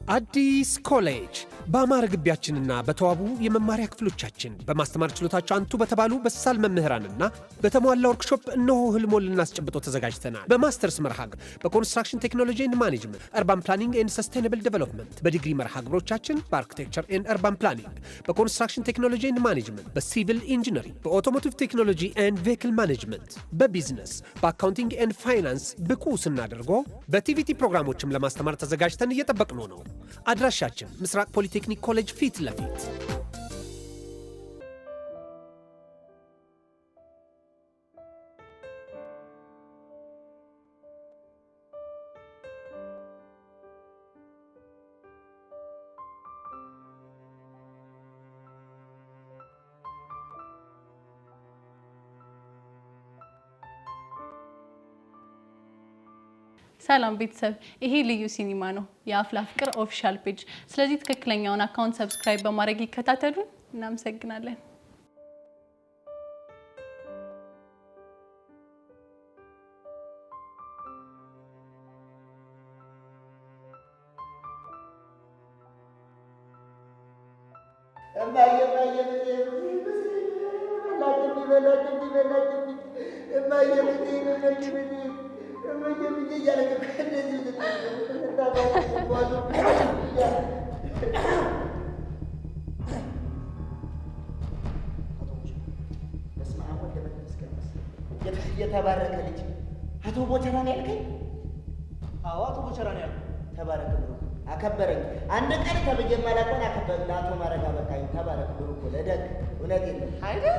አዲስ ኮሌጅ በአማረ ግቢያችንና በተዋቡ የመማሪያ ክፍሎቻችን በማስተማር ችሎታቸው አንቱ በተባሉ በሳል መምህራንና በተሟላ ወርክሾፕ እነሆ ህልሞን ልናስጨብጦ ተዘጋጅተናል። በማስተርስ መርሃ ግብር በኮንስትራክሽን ቴክኖሎጂ ኤንድ ማኔጅመንት፣ አርባን ፕላኒንግ ኤንድ ሰስቴናብል ዴቨሎፕመንት፣ በዲግሪ መርሃ ግብሮቻችን በአርኪቴክቸር ኤንድ አርባን ፕላኒንግ፣ በኮንስትራክሽን ቴክኖሎጂ ኤንድ ማኔጅመንት፣ በሲቪል ኢንጂነሪንግ፣ በኦቶሞቲቭ ቴክኖሎጂ ኤንድ ቬሂክል ማኔጅመንት፣ በቢዝነስ፣ በአካውንቲንግ ኤንድ ፋይናንስ ብቁ ስናደርጎ በቲቪቲ ፕሮግራሞችም ለማስተማር ተዘጋጅተን እየጠበቅነው ነው። አድራሻችን ምስራቅ ፖሊቴክኒክ ኮሌጅ ፊት ለፊት። ሰላም ቤተሰብ፣ ይሄ ልዩ ሲኒማ ነው የአፍላ ፍቅር ኦፊሻል ፔጅ። ስለዚህ ትክክለኛውን አካውንት ሰብስክራይብ በማድረግ ይከታተሉን። እናመሰግናለን። የተባረከ ልጅ አቶ ቦቸራን ያልከኝ? አዎ አቶ ቦቸራን ያልኩ። ተባረከ ብሩክ፣ አከበረኝ። አንድ ቀን ተብዬ ማላቆን አከበረ። ለአቶ ማረጋ በቃኝ። ተባረከ ብሩክ፣ ለደግ እውነቴን ነው አይደል?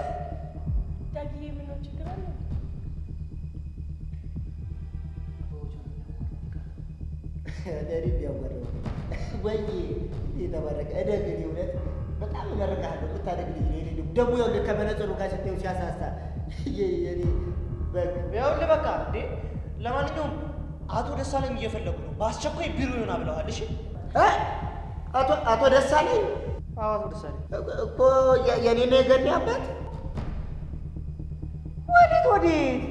ዳግዬ ምን ነው ችግር አለ? ደሪብ ያወራው ወይ የተባረከ እደግ። እውነት በጣም እመርቅሃለሁ። የምታደግ ልጅ ነው። ደግሞ ያው ከመነጽሩ ጋር ስትይው ሲያሳሳ የኔ ይኸውልህ በቃ እንዴ። ለማንኛውም አቶ ደሳለኝ እየፈለጉ ነው። በአስቸኳይ ቢሮ ይሆናል ብለዋል። እሺ አቶ ደሳለኝ? አዎ አቶ ደሳለኝ እኮ የኔ ነው የገኒ አባት። ወዴት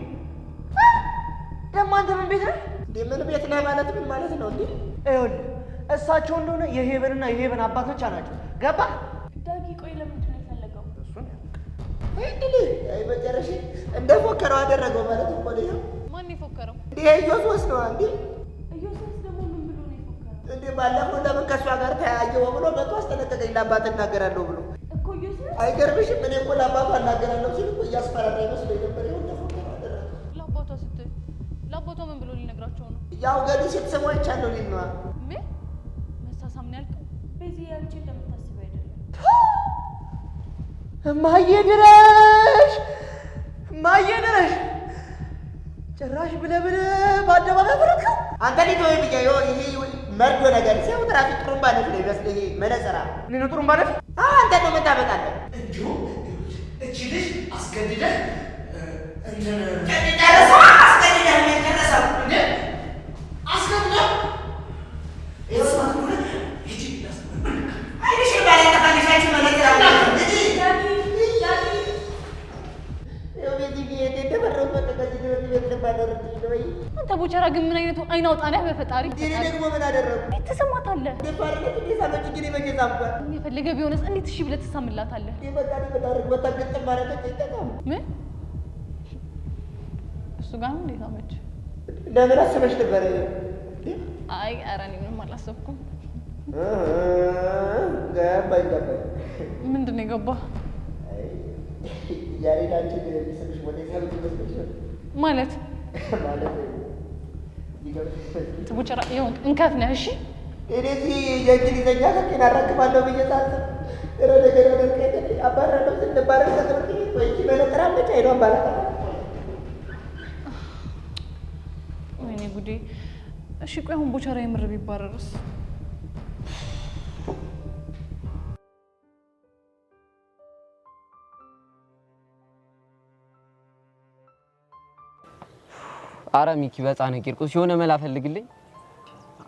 ደግሞ አንተ ምን ቤት ነህ እንዴ? ምን ቤት ነህ ማለት ምን ማለት ነው እንዴ? ይኸውልህ እሳቸው እንደሆነ የሄቨንና የሄቨን አባት ብቻ ናቸው። ገባህ? ዳጊ ቆይ ለምንድን ነው የፈለገው? እሱን አይ መጨረሻ እንደፎከረው አደረገው ማለት እኮ ነው። ማን የፎከረው? እንዴ ኢዮስስ ነው እንዴ? ኢዮስስ ደግሞ ምን ብሎ ነው የፎከረው? እንዴ ባለፈው ለምን ከሷ ጋር ተያየው ብሎ መጥቶ አስጠነቀቀኝ። ለአባት እናገራለሁ ብሎ እኮ ኢዮስስ አይገርምሽም? እኔ እኮ ለአባቱ እናገራለሁ ሲል እኮ እያስፈራራ ይመስለኝ ነበር። ይሁን እንደፎከረው አደረገው። ለአባቷ ስትል ለአባቷ ምን ብሎ ሊነግራቸው ነው? ያው ገዲ ስትሰማ ይቻለው ሊነዋ ምን መሳሳም ነው ያልከው? በዚህ ያንቺ እንደምታስበው አይደለም። እማዬ ድረሽ፣ እማዬ ድረሽ። ጭራሽ ብለህ በአደባባይ ፈረድከው አንተ ልጅ። ወይ ብዬ ይሄ መርዶ ነገር ሲያው ትራፊክ ጥሩምባ ነፍ ነው ይመስልህ? ይሄ መነጽራ እኔ ነው ጥሩምባ ነፍ? አንተ ነው መታበቃለህ። እንዲሁ እቺ ልጅ አስገድደህ አንተ ቦቸራ ግን ምን አይነቱ አይን አውጣ ነህ? በፈጣሪ እኔ ደግሞ ምን አደረኩ? ትሰማታለህ? ደፋርነት እንዴ ሳመጭ ግን ይመጀዛምኳል። የፈለገ ቢሆንስ እንዴት እሺ ብለህ ትሰማላታለህ? በቃ በታሪክ ወጣገጥ ማለት ነው። ምን እሱ ጋር ነው እንዴት አመች? ለምን አስበሽ ነበር? አይ ኧረ እኔ ምንም አላሰብኩም። ገባኝ። ምንድን ነው የገባህ? ያሬድ አንቺን የሚስብሽ ወደ ሳብት ይመስልሽ ማለት ቦቸራ ይሁን እንከፍ ነህ። እሺ እዚህ የእንግሊዘኛ ከኪን አራግፋለሁ ብዬ ሳስብ ነገር ደርቀ አባራለሁ ስንባረር ከትምህርት ቤት ወይ በነጠራ ብቻ ሄዷን ባላቀ ወይኔ ጉዴ። እሺ ቆይ አሁን ቦቸራ የምር ቢባረርስ? አረ ሚኪ በጣም ቂርቆስ የሆነ መላ ፈልግልኝ።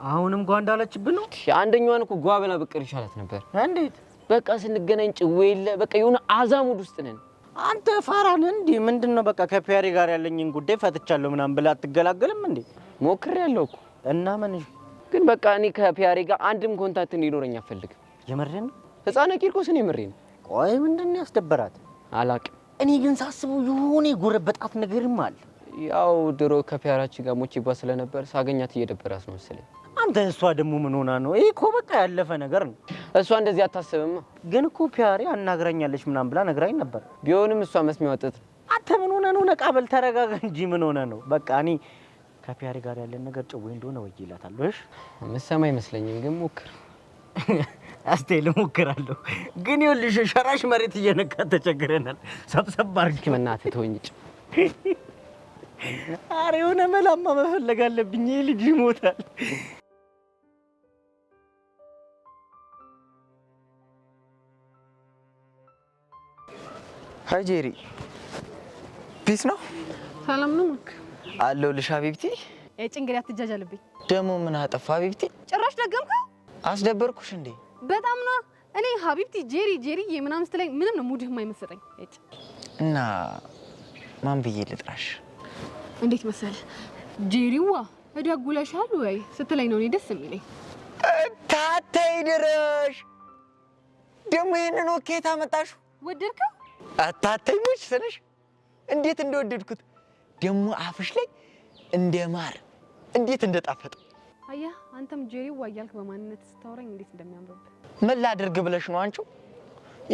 አሁንም ጓ እንዳለችብን ነው። አንደኛዋን እኮ ጓ ብላ ብቅር ይሻላት ነበር። እንዴት? በቃ ስንገናኝ ጭዌ የለ በቃ የሆነ አዛሙድ ውስጥ ነን። አንተ ፋራን እንዴ? ምንድነው በቃ ከፒያሪ ጋር ያለኝን ጉዳይ ፈትቻለሁ ምናምን ብላ አትገላገልም እንዴ? ሞክሬያለሁ እኮ እና ምን ግን በቃ እኔ ከፒያሬ ጋር አንድም ኮንታክት እንዲኖረኝ አልፈልግም። የምርህን? ህፃነ ቂርቆስ እኔ ምሬ ነው። ቆይ ምንድነው ያስደበራት? አላቅም። እኔ ግን ሳስበው የሆነ የጎረበጣት ነገርም አለ። ያው ድሮ ከፒያራችን ጋር ሞቼባ ስለነበር ሳገኛት እየደበራት ነው መሰለኝ። አንተ እሷ ደግሞ ምን ሆና ነው? ይሄ እኮ በቃ ያለፈ ነገር ነው። እሷ እንደዚህ አታስብማ። ግን እኮ ፒያሬ አናግራኛለች ምናምን ብላ ነግራኝ ነበር። ቢሆንም እሷ መስሚያ ወጥት። አንተ ምን ሆነ ነው? ነቃ በል ተረጋጋ እንጂ ምን ሆነ ነው? በቃ እኔ ከፒያሬ ጋር ያለን ነገር ጭዌ እንደሆነ ወይላታለሁ። እሺ መሰማ አይመስለኝም፣ ግን ሞክር። አስቴል ሞክራለሁ። ግን ይኸውልሽ ሸራሽ መሬት እየነካ ተቸግረናል። ሰብሰብ አድርጊ በእናትህ ተወኝ። ኧረ የሆነ መላማ መፈለግ አለብኝ። ይሄ ልጅ ይሞታል። ሃይ ጄሪ፣ ፒስ ነው? ሰላም ነው ማክ? አለሁልሽ ሀቢብቲ። ጭንግል አትጃጃልብኝ። ደግሞ ምን አጠፋ ሀቢብቲ? ጭራሽ ደገምከው? አስደበርኩሽ እንዴ? በጣም ነው። እኔ ሀቢብቲ ጄሪ ምናምን ስትለኝ ምንም ነው ሙድህ የማይመስጠኝ። እና ማን ብዬ ልጥራሽ? እንዴት መሰል ጄሪዋ እደጉለሻል ወይ ስትለኝ ነው እኔ ደስ የሚለኝ። ታተይ ድረሽ ደግሞ ይሄንን ወኬታ መጣሽ? ወደድከው? አታተይ ሙች ስልሽ እንዴት እንደወደድኩት ደግሞ አፍሽ ላይ እንደ ማር እንዴት እንደጣፈጠ። አያ አንተም ጄሪዋ እያልክ በማንነት ስታወራኝ እንዴት እንደሚያምርብህ። ምን ላድርግ ብለሽ ነው አንቺው?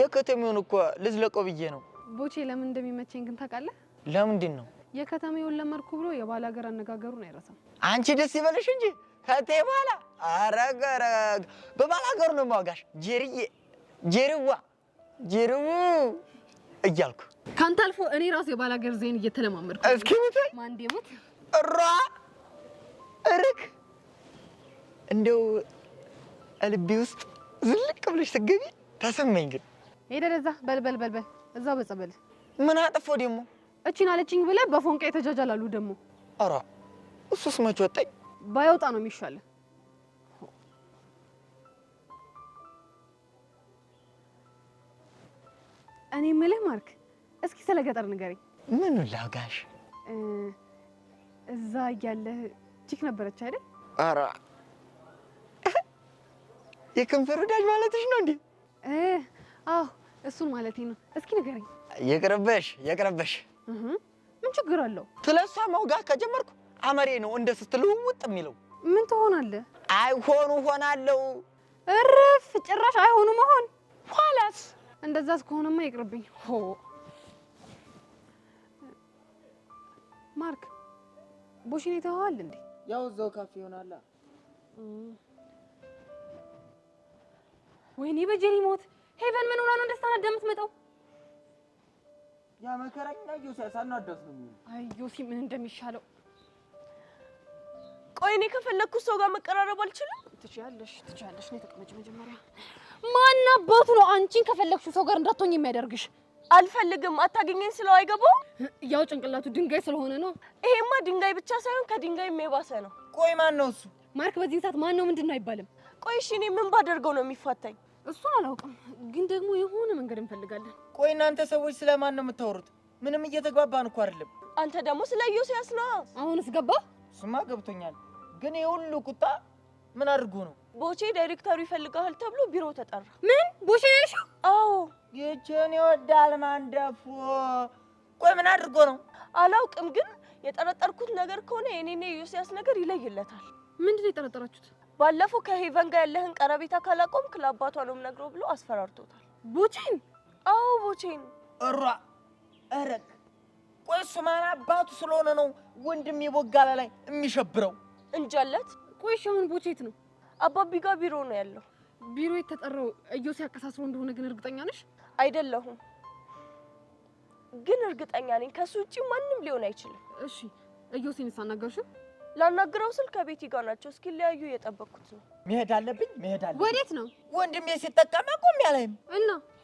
የከተሜውን እኮ ልዝለቀው ብዬ ነው። ቦቼ ለምን እንደሚመቸኝ ግን ታውቃለህ? ለምንድን ነው? የከተሜውን ለመርኩ ብሎ የባል ሀገር አነጋገሩን አይረሳም። አንቺ ደስ ይበልሽ እንጂ ከቴ በኋላ አረገረግ በባል ሀገሩ ነው የማወጋሽ። ጄሪዋ እያልኩ ካንተ አልፎ እኔ ራሱ የባል ሀገር ዜን እየተለማመድኩ እስኪ ሙት ማን ደሙት ራ እርክ እንደው ልቤ ውስጥ ዝልቅ ብለሽ ስትገቢ ተሰማኝ። ግን ሄደህ እዛ በልበል እዛው በጸበል ምን አጠፋው ደግሞ? እቺን አለችኝ ብለህ በፎንቃ የተጃጃላሉ ደግሞ። ኧረ እሱስ መች ወጣኝ። ባይወጣ ነው የሚሻለው። እኔ የምልህ ማርክ፣ እስኪ ስለ ገጠር ንገረኝ። ምን ላጋሽ? እዛ እያለህ ቺክ ነበረች አይደል? ኧረ የከንፈር ወዳጅ ማለትሽ ነው እንዴ? አዎ እሱን ማለቴ ነው። እስኪ ንገረኝ። ይቅርብሽ። ምን ችግር አለው? ስለሷ መውጋት ከጀመርኩ አመሬ ነው እንደ ስትልውጥ የሚለው። ምን ትሆናለህ? አይሆኑ ሆናለሁ። እርፍ! ጭራሽ አይሆኑ መሆን። ኋላስ እንደዛስ ከሆነማ ይቅርብኝ። ማርክ ቦሽኔ ተዋል እንዴ? ያው እዛው ካፌ ይሆናል። ወይኔ በጀሪ ሞት። ሄቨን ምን ሆና ነው እንደስታና እንደምትመጣው? ያ መከራኛ ዮሴፍ ሳናደስ ነው። አይ ዮሲ ምን እንደሚሻለው። ቆይ እኔ ከፈለኩት ሰው ጋር መቀራረብ አልችልም? ትችያለሽ። እኔ ተቀመጭ መጀመሪያ። ማን አባቱ ነው አንቺን ከፈለግሽው ሰው ጋር እንዳትሆኝ የሚያደርግሽ? አልፈልግም። አታገኘኝ ስለው አይገባው? ያው ጭንቅላቱ ድንጋይ ስለሆነ ነው። ይሄማ ድንጋይ ብቻ ሳይሆን ከድንጋይም የባሰ ነው። ቆይ ማን ነው እሱ? ማርክ በዚህ ሰዓት ማን ነው ምንድነው አይባልም። ቆይ እሺ እኔ ምን ባደርገው ነው የሚፋታኝ? እሱን አላውቅም፣ ግን ደግሞ የሆነ መንገድ እንፈልጋለን። ቆይ እናንተ ሰዎች ስለማን ነው የምታወሩት? ምንም እየተግባባን እኮ አይደለም። አንተ ደግሞ ስለ ዮሴያስ ነው። አሁንስ ገባ? እሱማ ገብቶኛል። ግን የሁሉ ቁጣ ምን አድርጎ ነው? ቦቼ ዳይሬክተሩ ይፈልጋል ተብሎ ቢሮ ተጠራ። ምን ቦቼ ነሽ? አዎ ይችን ይወዳል ማንደፉ። ቆይ ምን አድርጎ ነው? አላውቅም፣ ግን የጠረጠርኩት ነገር ከሆነ የኔና የዮሴያስ ነገር ይለይለታል። ምንድን ነው የጠረጠራችሁት? ባለፈው ከሄቨን ጋር ያለህን ቀረቤታ ካላቆምክ ለአባቷ ነው የምነግረው ብሎ አስፈራርቶታል። ቦቼን? አዎ ቦቼን። እረክ ቆይ እሱ ማን አባቱ ስለሆነ ነው ወንድም የቦጋላ ላይ የሚሸብረው? እንጃለት። ቆይ አሁን ቦቼት ነው? አባቢ ጋር ቢሮ ነው ያለው። ቢሮ የተጠራው እዮሴ አቀሳስሮ እንደሆነ ግን እርግጠኛ ነሽ? አይደለሁም፣ ግን እርግጠኛ ነኝ ከሱ ውጪ ማንም ሊሆን አይችልም። እሺ እዮሴን ሳናገርሽው? ላናግረው ስል ከቤቲ ጋር ናቸው። እስኪለያዩ እየጠበቅኩት ነው። መሄድ አለብኝ። ወዴት ነው? ወንድሜ ሲጠቀም ቆም ያለኝ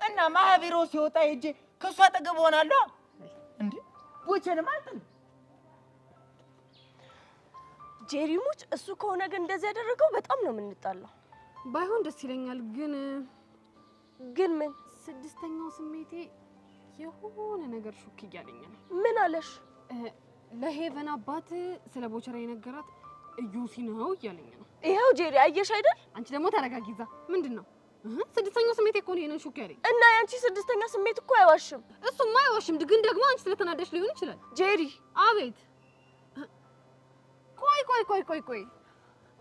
እና ማህበሩ ሲወጣ ሄጄ ከሷ አጠገብ ሆናለሁ እንዴ? ቦቼንም አልጥል ጄሪሙች እሱ ከሆነ ግን እንደዚህ ያደረገው በጣም ነው የምንጣላው። ባይሆን ደስ ይለኛል፣ ግን ምን? ስድስተኛው ስሜቴ የሆነ ነገር ሹክ እያለኝ ነው። ምን አለሽ? ለሄቨን አባት ስለ ቦቸራ የነገራት እዮሲ ነው እያለኝ ነው። ይሄው ጄሪ አየሽ አይደል? አንቺ ደግሞ ተረጋጊ። እዛ ምንድነው? ስድስተኛው ስሜት እኮ ነው ይሄንን ሹክ ያለኝ። እና ያንቺ ስድስተኛ ስሜት እኮ አይዋሽም። እሱማ አይዋሽም፣ ግን ደግሞ አንቺ ስለተናደሽ ሊሆን ይችላል። ጄሪ አቤት። ቆይ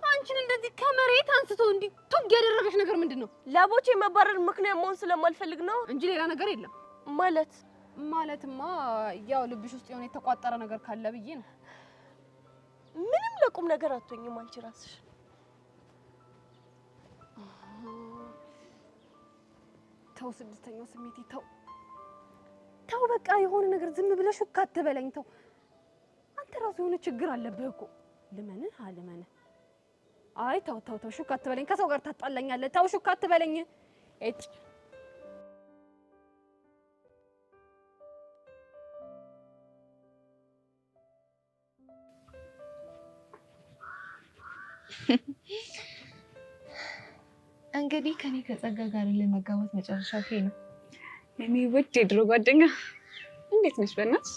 አንቺን እንደዚህ ከመሬት አንስቶ እንዲህ ቱግ ያደረገሽ ነገር ምንድነው? ለቦቼ መባረር ምክንያት መሆን ስለማልፈልግ ነው እንጂ ሌላ ነገር የለም። ማለትማ ያው ልብሽ ውስጥ የሆነ የተቋጠረ ነገር ካለ ብዬ ነው። ምንም ለቁም ነገር አትሆኝም አንቺ ራስሽ። ተው ስድስተኛው ስሜት ተው በቃ የሆነ ነገር ዝም ብለሽ ሹክ አትበለኝ። ተው አንተ ራሱ የሆነ ችግር አለብህ እኮ። ልመንህ አልመንህ። አይ ተው ሹክ አትበለኝ። ከሰው ጋር ታጣላኛለህ። ተው ሹክ አትበለኝ። እጭ እንግዲህ ከኔ ከጸጋ ጋር ለመጋባት መጨረሻው ይሄ ነው። እኔ ውድ የድሮ ጓደኛ እንዴት ነሽ? በእናትሽ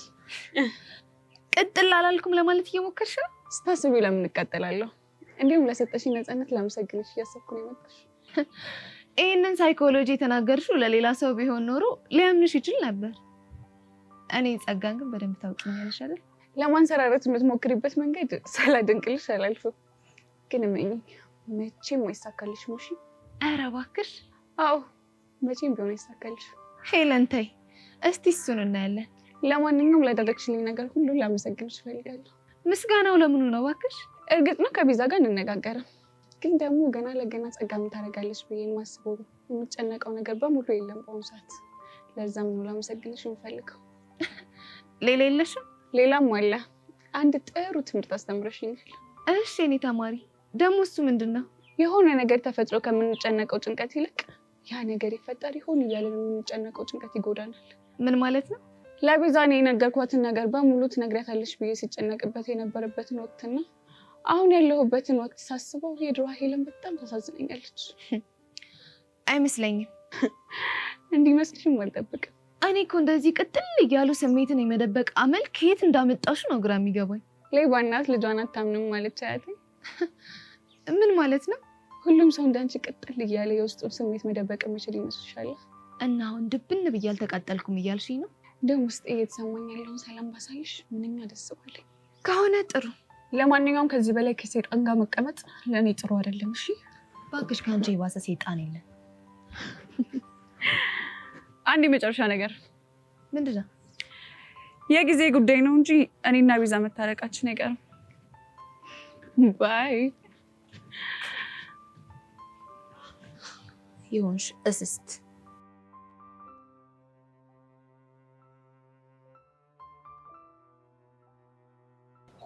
ቅጥል አላልኩም ለማለት እየሞከርሽ ነው? ስታስቢው ለምን እቀጥላለሁ? እንዲሁም ለሰጠሽኝ ነፃነት ላመሰግንሽ እያሰብኩ ነው የመጣሽ። ይሄንን ሳይኮሎጂ የተናገርሽው ለሌላ ሰው ቢሆን ኖሮ ሊያምንሽ ይችል ነበር። እኔ ጸጋን ግን በደንብ ታውቂኛለሽ አይደል? ለማንሰራረት የምትሞክሪበት መንገድ ሳላደንቅልሽ አላልፍም። ግን እመኚኝ መቼም አይሳካልሽ ሞሺ። ኧረ እባክሽ። አዎ መቼም ቢሆን አይሳካልሽ። ሄለን ተይ እስቲ እሱን እናያለን። ለማንኛውም ላደረግሽልኝ ነገር ሁሉ ላመሰግንሽ እፈልጋለሁ። ምስጋናው ለምኑ ነው እባክሽ? እርግጥ ነው ከቤዛ ጋር እንነጋገርም፣ ግን ደግሞ ገና ለገና ጸጋ ምን ታደርጋለች ብዬ የማስበው የምጨነቀው ነገር በሙሉ የለም በአሁኑ ሰዓት። ለዛም ነው ላመሰግንሽ የምፈልገው። ሌላ የለሽም? ሌላም አለ። አንድ ጥሩ ትምህርት አስተምረሽኛል። እሺ እኔ ተማሪ ደግሞ እሱ ምንድን ነው? የሆነ ነገር ተፈጥሮ ከምንጨነቀው ጭንቀት ይልቅ ያ ነገር ይፈጠር ይሆን እያለን የምንጨነቀው ጭንቀት ይጎዳናል። ምን ማለት ነው? ለቤዛ እኔ የነገርኳትን ነገር በሙሉ ትነግሪያታለሽ ብዬ ሲጨነቅበት የነበረበትን ወቅትና አሁን ያለሁበትን ወቅት ሳስበው የድሮ ሄለን በጣም ታሳዝነኛለች። አይመስለኝም። እንዲመስልሽም አልጠብቅም። እኔ እኮ እንደዚህ ቅጥል እያሉ ስሜትን የመደበቅ አመል ከየት እንዳመጣሹ ነው ግራ የሚገባኝ። ሌባ እናት ልጇን አታምንም ማለት አያትኝ። ምን ማለት ነው? ሁሉም ሰው እንዳንቺ ቅጥል እያለ የውስጡን ስሜት መደበቅ የሚችል ይመስልሻል? እና አሁን ድብን ብዬ አልተቃጠልኩም እያልሽኝ ነው? ደም ውስጥ እየተሰማኝ ያለውን ሰላም ባሳይሽ ምንኛ ደስ ባለኝ። ከሆነ ጥሩ። ለማንኛውም ከዚህ በላይ ከሰይጣን ጋር መቀመጥ ለእኔ ጥሩ አይደለም። እሺ እባክሽ፣ ከአንቺ የባሰ ሰይጣን የለም። አንድ የመጨረሻ ነገር። ምንድን ነው? የጊዜ ጉዳይ ነው እንጂ እኔና ቤዛ መታረቃችን አይቀርም። ባይ። ይሁንሽ እስስት።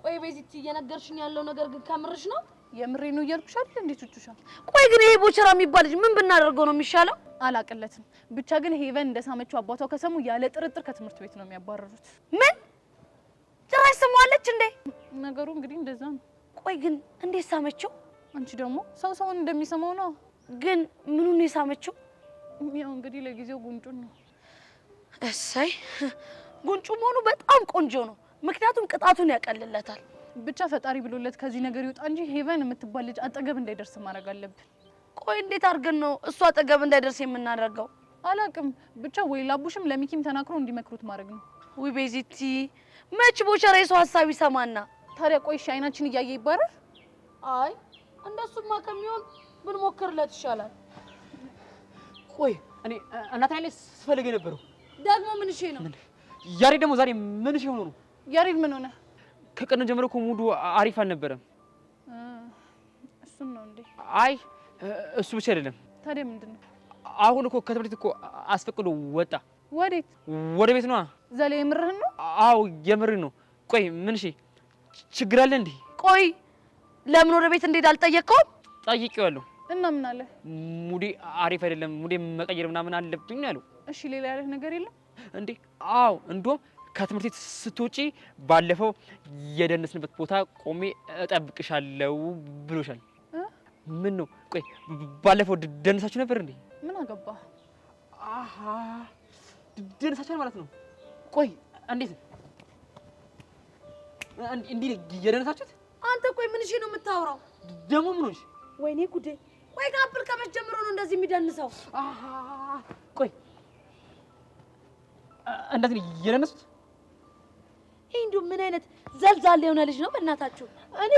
ቆይ ቤዚት እየነገርሽኝ ያለው ነገር ግን ከምርሽ ነው? የምሬ ነው እያልኩሽ አይደል? እንዴት ጩጩሻ? ቆይ ግን ይሄ ቦቸራ የሚባል ልጅ ምን ብናደርገው ነው የሚሻለው? አላቅለትም። ብቻ ግን ሄቨን እንደሳመችው አባቷ ከሰሙ ያለ ጥርጥር ከትምህርት ቤት ነው የሚያባረሩት። ምን ጭራሽ ስሟለች እንዴ? ነገሩ እንግዲህ እንደዛ ነው። ቆይ ግን እንዴት ሳመችው? አንቺ ደግሞ ሰውን እንደሚሰማው ነው። ግን ምኑን ነው የሳመችው? ያው እንግዲህ ለጊዜው ጉንጩን ነው። እሰይ ጉንጩ መሆኑ በጣም ቆንጆ ነው፣ ምክንያቱም ቅጣቱን ያቀልለታል። ብቻ ፈጣሪ ብሎለት ከዚህ ነገር ይውጣ እንጂ ሄቨን የምትባል ልጅ አጠገብ እንዳይደርስ ማድረግ አለብን። ቆይ እንዴት አድርገን ነው እሱ አጠገብ እንዳይደርስ የምናደርገው? አላቅም። ብቻ ወይ ላቡሽም ለሚኪም ተናክሮ እንዲመክሩት ማድረግ ነው። ውይ ቤዚቲ መች ቦቸራ የሰው ሀሳብ ይሰማና? ታዲያ ቆይ እሺ አይናችን እያየ ይባረር? አይ እንደሱማ ከሚሆን ብንሞክርለት ይሻላል። ቆይ እኔ እናት አይኔ ስፈልግ የነበረው ደግሞ ምን እሺ ነው? ያሬድ ደግሞ ዛሬ ምን እሺ ሆኖ ነው? ያሬድ ምን ሆነ? ከቀን ጀምሮ እኮ ሙዱ አሪፍ አልነበረም። እሱም ነው እንዴ? አይ እሱ ብቻ አይደለም። ታዲያ ምንድነው? አሁን እኮ ከትምህርት ቤት እኮ አስፈቅዶ ወጣ። ወዴት? ወደ ቤት ነዋ። ዛሬ የምርህን ነው? አዎ የምርህን ነው። ቆይ ምን እሺ ችግር አለ እንዴ? ቆይ ለምን ወደ ቤት እንዴት አልጠየቀውም? ጠይቄዋለሁ። እና ምን አለ? ሙዴ አሪፍ አይደለም፣ ሙዴ መቀየር ምናምን አለብኝ ያለው። እሺ ሌላ ያለህ ነገር የለም እንዴ? አዎ እንደውም ከትምህርት ቤት ስትወጪ ባለፈው የደነስንበት ቦታ ቆሜ እጠብቅሻለሁ ብሎሻል። ምን ነው? ቆይ ባለፈው ደነሳችሁ ነበር እንዴ? ምን አገባ? አሃ ደነሳችሁ ማለት ነው። ቆይ እንዴት እንዴ የደነሳችሁት? አንተ ቆይ ምን እሺ ነው የምታወራው? ደግሞ ምን ሆነሽ? ወይኔ ጉዴ! ቆይ ካፕል ከመቼ ጀምሮ ነው እንደዚህ የሚደንሰው? ቆይ እንደዚህ እየደነሱት? ይሄ እንዲሁ ምን አይነት ዘልዛል የሆነ ልጅ ነው በእናታችሁ? እኔ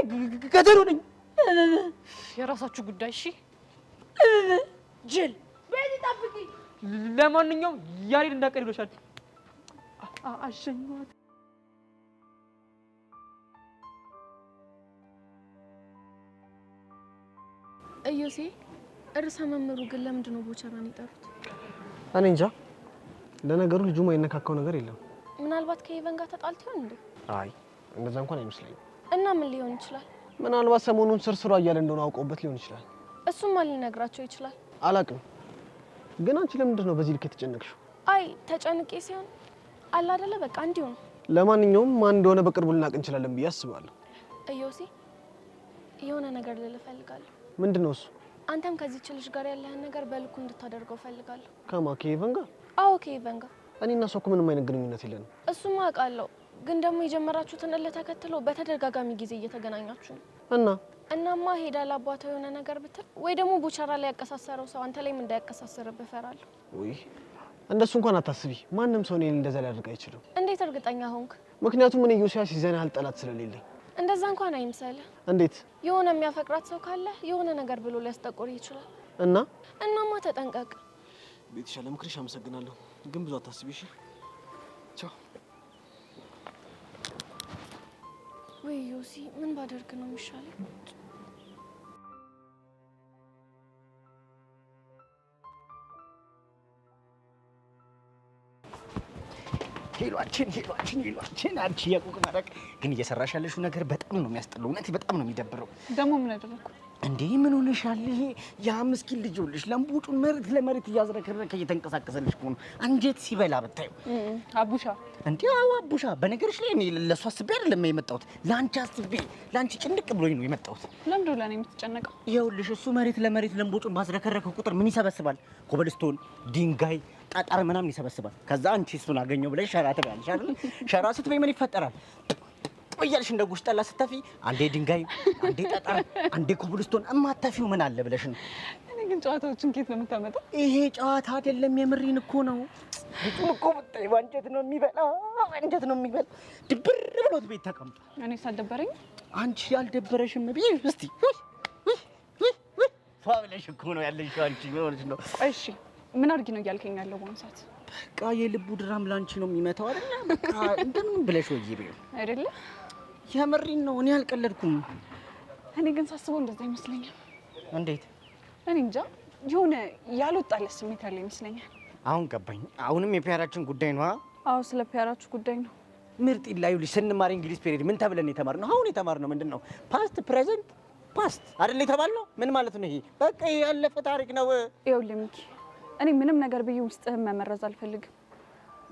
ገደሉ ነኝ። የራሳችሁ ጉዳይ። እሺ ጅል ቤት ጠብቂ። ለማንኛውም ያሬድ እንዳቀር ይሎሻል። አሸኛት። እዮሴ እርሳ መምህሩ ግን ለምንድን ነው ቦቸራን የጠሩት? እኔ እንጃ። ለነገሩ ልጁ የማይነካካው ነገር የለም። ምናልባት ከኢቨን ጋር ተጣልቶ ይሆን እንዴ? አይ እንደዛ እንኳን አይመስለኝም። እና ምን ሊሆን ይችላል? ምናልባት ሰሞኑን ስርስሯ እያለ እንደሆነ አውቀውበት ሊሆን ይችላል። እሱማ ሊነግራቸው ይችላል። አላቅም። ግን አንቺ ለምንድን ነው በዚህ ልክ የተጨነቅሽው? አይ ተጨንቄ ሲሆን አለ አይደለ በቃ እንዲሁ ነው። ለማንኛውም ማን እንደሆነ በቅርቡ ልናቅ እንችላለን ብዬ አስባለሁ። እዮሴ የሆነ ነገር ልል እፈልጋለሁ። ምንድን ነው እሱ? አንተም ከዚህች ልጅ ጋር ያለህን ነገር በልኩ እንድታደርገው እፈልጋለሁ። ከማ ከኢቨን ጋር? አዎ ከኢቨን ጋር። እኔና እሷ እኮ ምንም አይነት ግንኙነት የለንም። እሱማ አውቃለሁ። ግን ደግሞ የጀመራችሁትን እልህ ተከትሎ በተደጋጋሚ ጊዜ እየተገናኛችሁ ነው። እናማ ሄዳ ለአባቷ የሆነ ነገር ብትል ወይ ደግሞ ቦቸራ ላይ ያቀሳሰረው ሰው አንተ ላይም እንዳያቀሳሰርብህ እፈራለሁ። ውይ እንደሱ እንኳን አታስቢ። ማንም ሰው እኔን እንደዛ ሊያደርግ አይችልም። እንዴት እርግጠኛ ሆንክ? ምክንያቱም እኔ ዮሲያስ ሲዘና ያህል ጠላት ስለሌለኝ። እንደዛ እንኳን አይምሰልህ። እንዴት? የሆነ የሚያፈቅራት ሰው ካለ የሆነ ነገር ብሎ ሊያስጠቁርህ ይችላል። እናማ ተጠንቀቅ። ቤትሻ ለምክርሽ አመሰግናለሁ፣ ግን ብዙ አታስቢ እሺ? ቻው። ወይ ዮሲ ምን ባደርግ ነው የሚሻለው? ሄሏችን አንቺ የቁቅ መረቅ ግን እየሰራሽ ያለሽው ነገር በጣም ነው የሚያስጠላው። እውነት በጣም ነው የሚደብረው። ደግሞ ምን አደረኩ እንዴ? ምን ሆነሻል? ይሄ ያ ምስኪን ልጅ ይኸውልሽ ለምቡጡን መሬት ለመሬት እያዝረከረከ እየተንቀሳቀሰልሽ እኮ ነው። አንጀት ሲበላ ብታዩ። አቡሻ እንዴ? አዎ አቡሻ። በነገርሽ ላይ እኔ ለሱ አስቤ አይደለም የመጣሁት፣ ለአንቺ አስቤ፣ ለአንቺ ጭንቅ ብሎኝ ነው የመጣሁት። ለምንድን ነው ለኔ የምትጨነቀው? ይኸውልሽ እሱ መሬት ለመሬት ለምቡጡን ባዝረከረከ ቁጥር ምን ይሰበስባል? ኮብልስቶን፣ ድንጋይ፣ ጠጠር ምናምን ይሰበስባል። ከዛ አንቺ እሱን አገኘው ብለሽ ሸራ ትበያለሽ አይደል? ሸራ ስትበይ ምን ይፈጠራል? እያልሽ እንደ ጉሽ ጠላ ስተፊ አንዴ ድንጋይ፣ አንዴ ጠጠር፣ አንዴ ኮብልስቶን እማታፊው ምን አለ ብለሽ ነው። እኔ ግን ጨዋታዎችን ከየት ነው የምታመጣው? ይሄ ጨዋታ አይደለም፣ የምሪን እኮ ነው። ልጁን እኮ ብታይ አንጀት ነው የሚበላ፣ አንጀት ነው የሚበላ። ድብር ብሎት ቤት ተቀምጦ እኔ ሳልደበረኝ አንቺ ያልደበረሽም ብዬ እስቲ ፋብለሽ እኮ ነው ያለሽ አንቺ ሆነሽ ነው። እሺ ምን አድርጊ ነው እያልከኝ ያለው በአሁኑ ሰዓት? በቃ የልቡ ድራም ላንቺ ነው የሚመታው አይደል? በቃ እንደምን ብለሽ ወይ ይበው አይደለ? የምሪን ነው። እኔ አልቀለድኩም። እኔ ግን ሳስበው እንደዛ ይመስለኛል። እንዴት? እኔ እንጃ የሆነ ያልወጣለት ስሜት ያለ ይመስለኛል። አሁን ገባኝ። አሁንም የፒያራችን ጉዳይ ነው። አዎ ስለ ፒያራችሁ ጉዳይ ነው። ምርጥ ይላዩ ስንማር እንግሊዝ ፔሪድ ምን ተብለን የተማርነው? አሁን የተማርነው ምንድን ነው? ፓስት ፕሬዘንት ፓስት አይደል የተባልነው? ምን ማለት ነው ይሄ? በቃ ያለፈ ታሪክ ነው። ይኸውልህ ሚኪ፣ እኔ ምንም ነገር ብዬ ውስጥህን መመረዝ አልፈልግም፣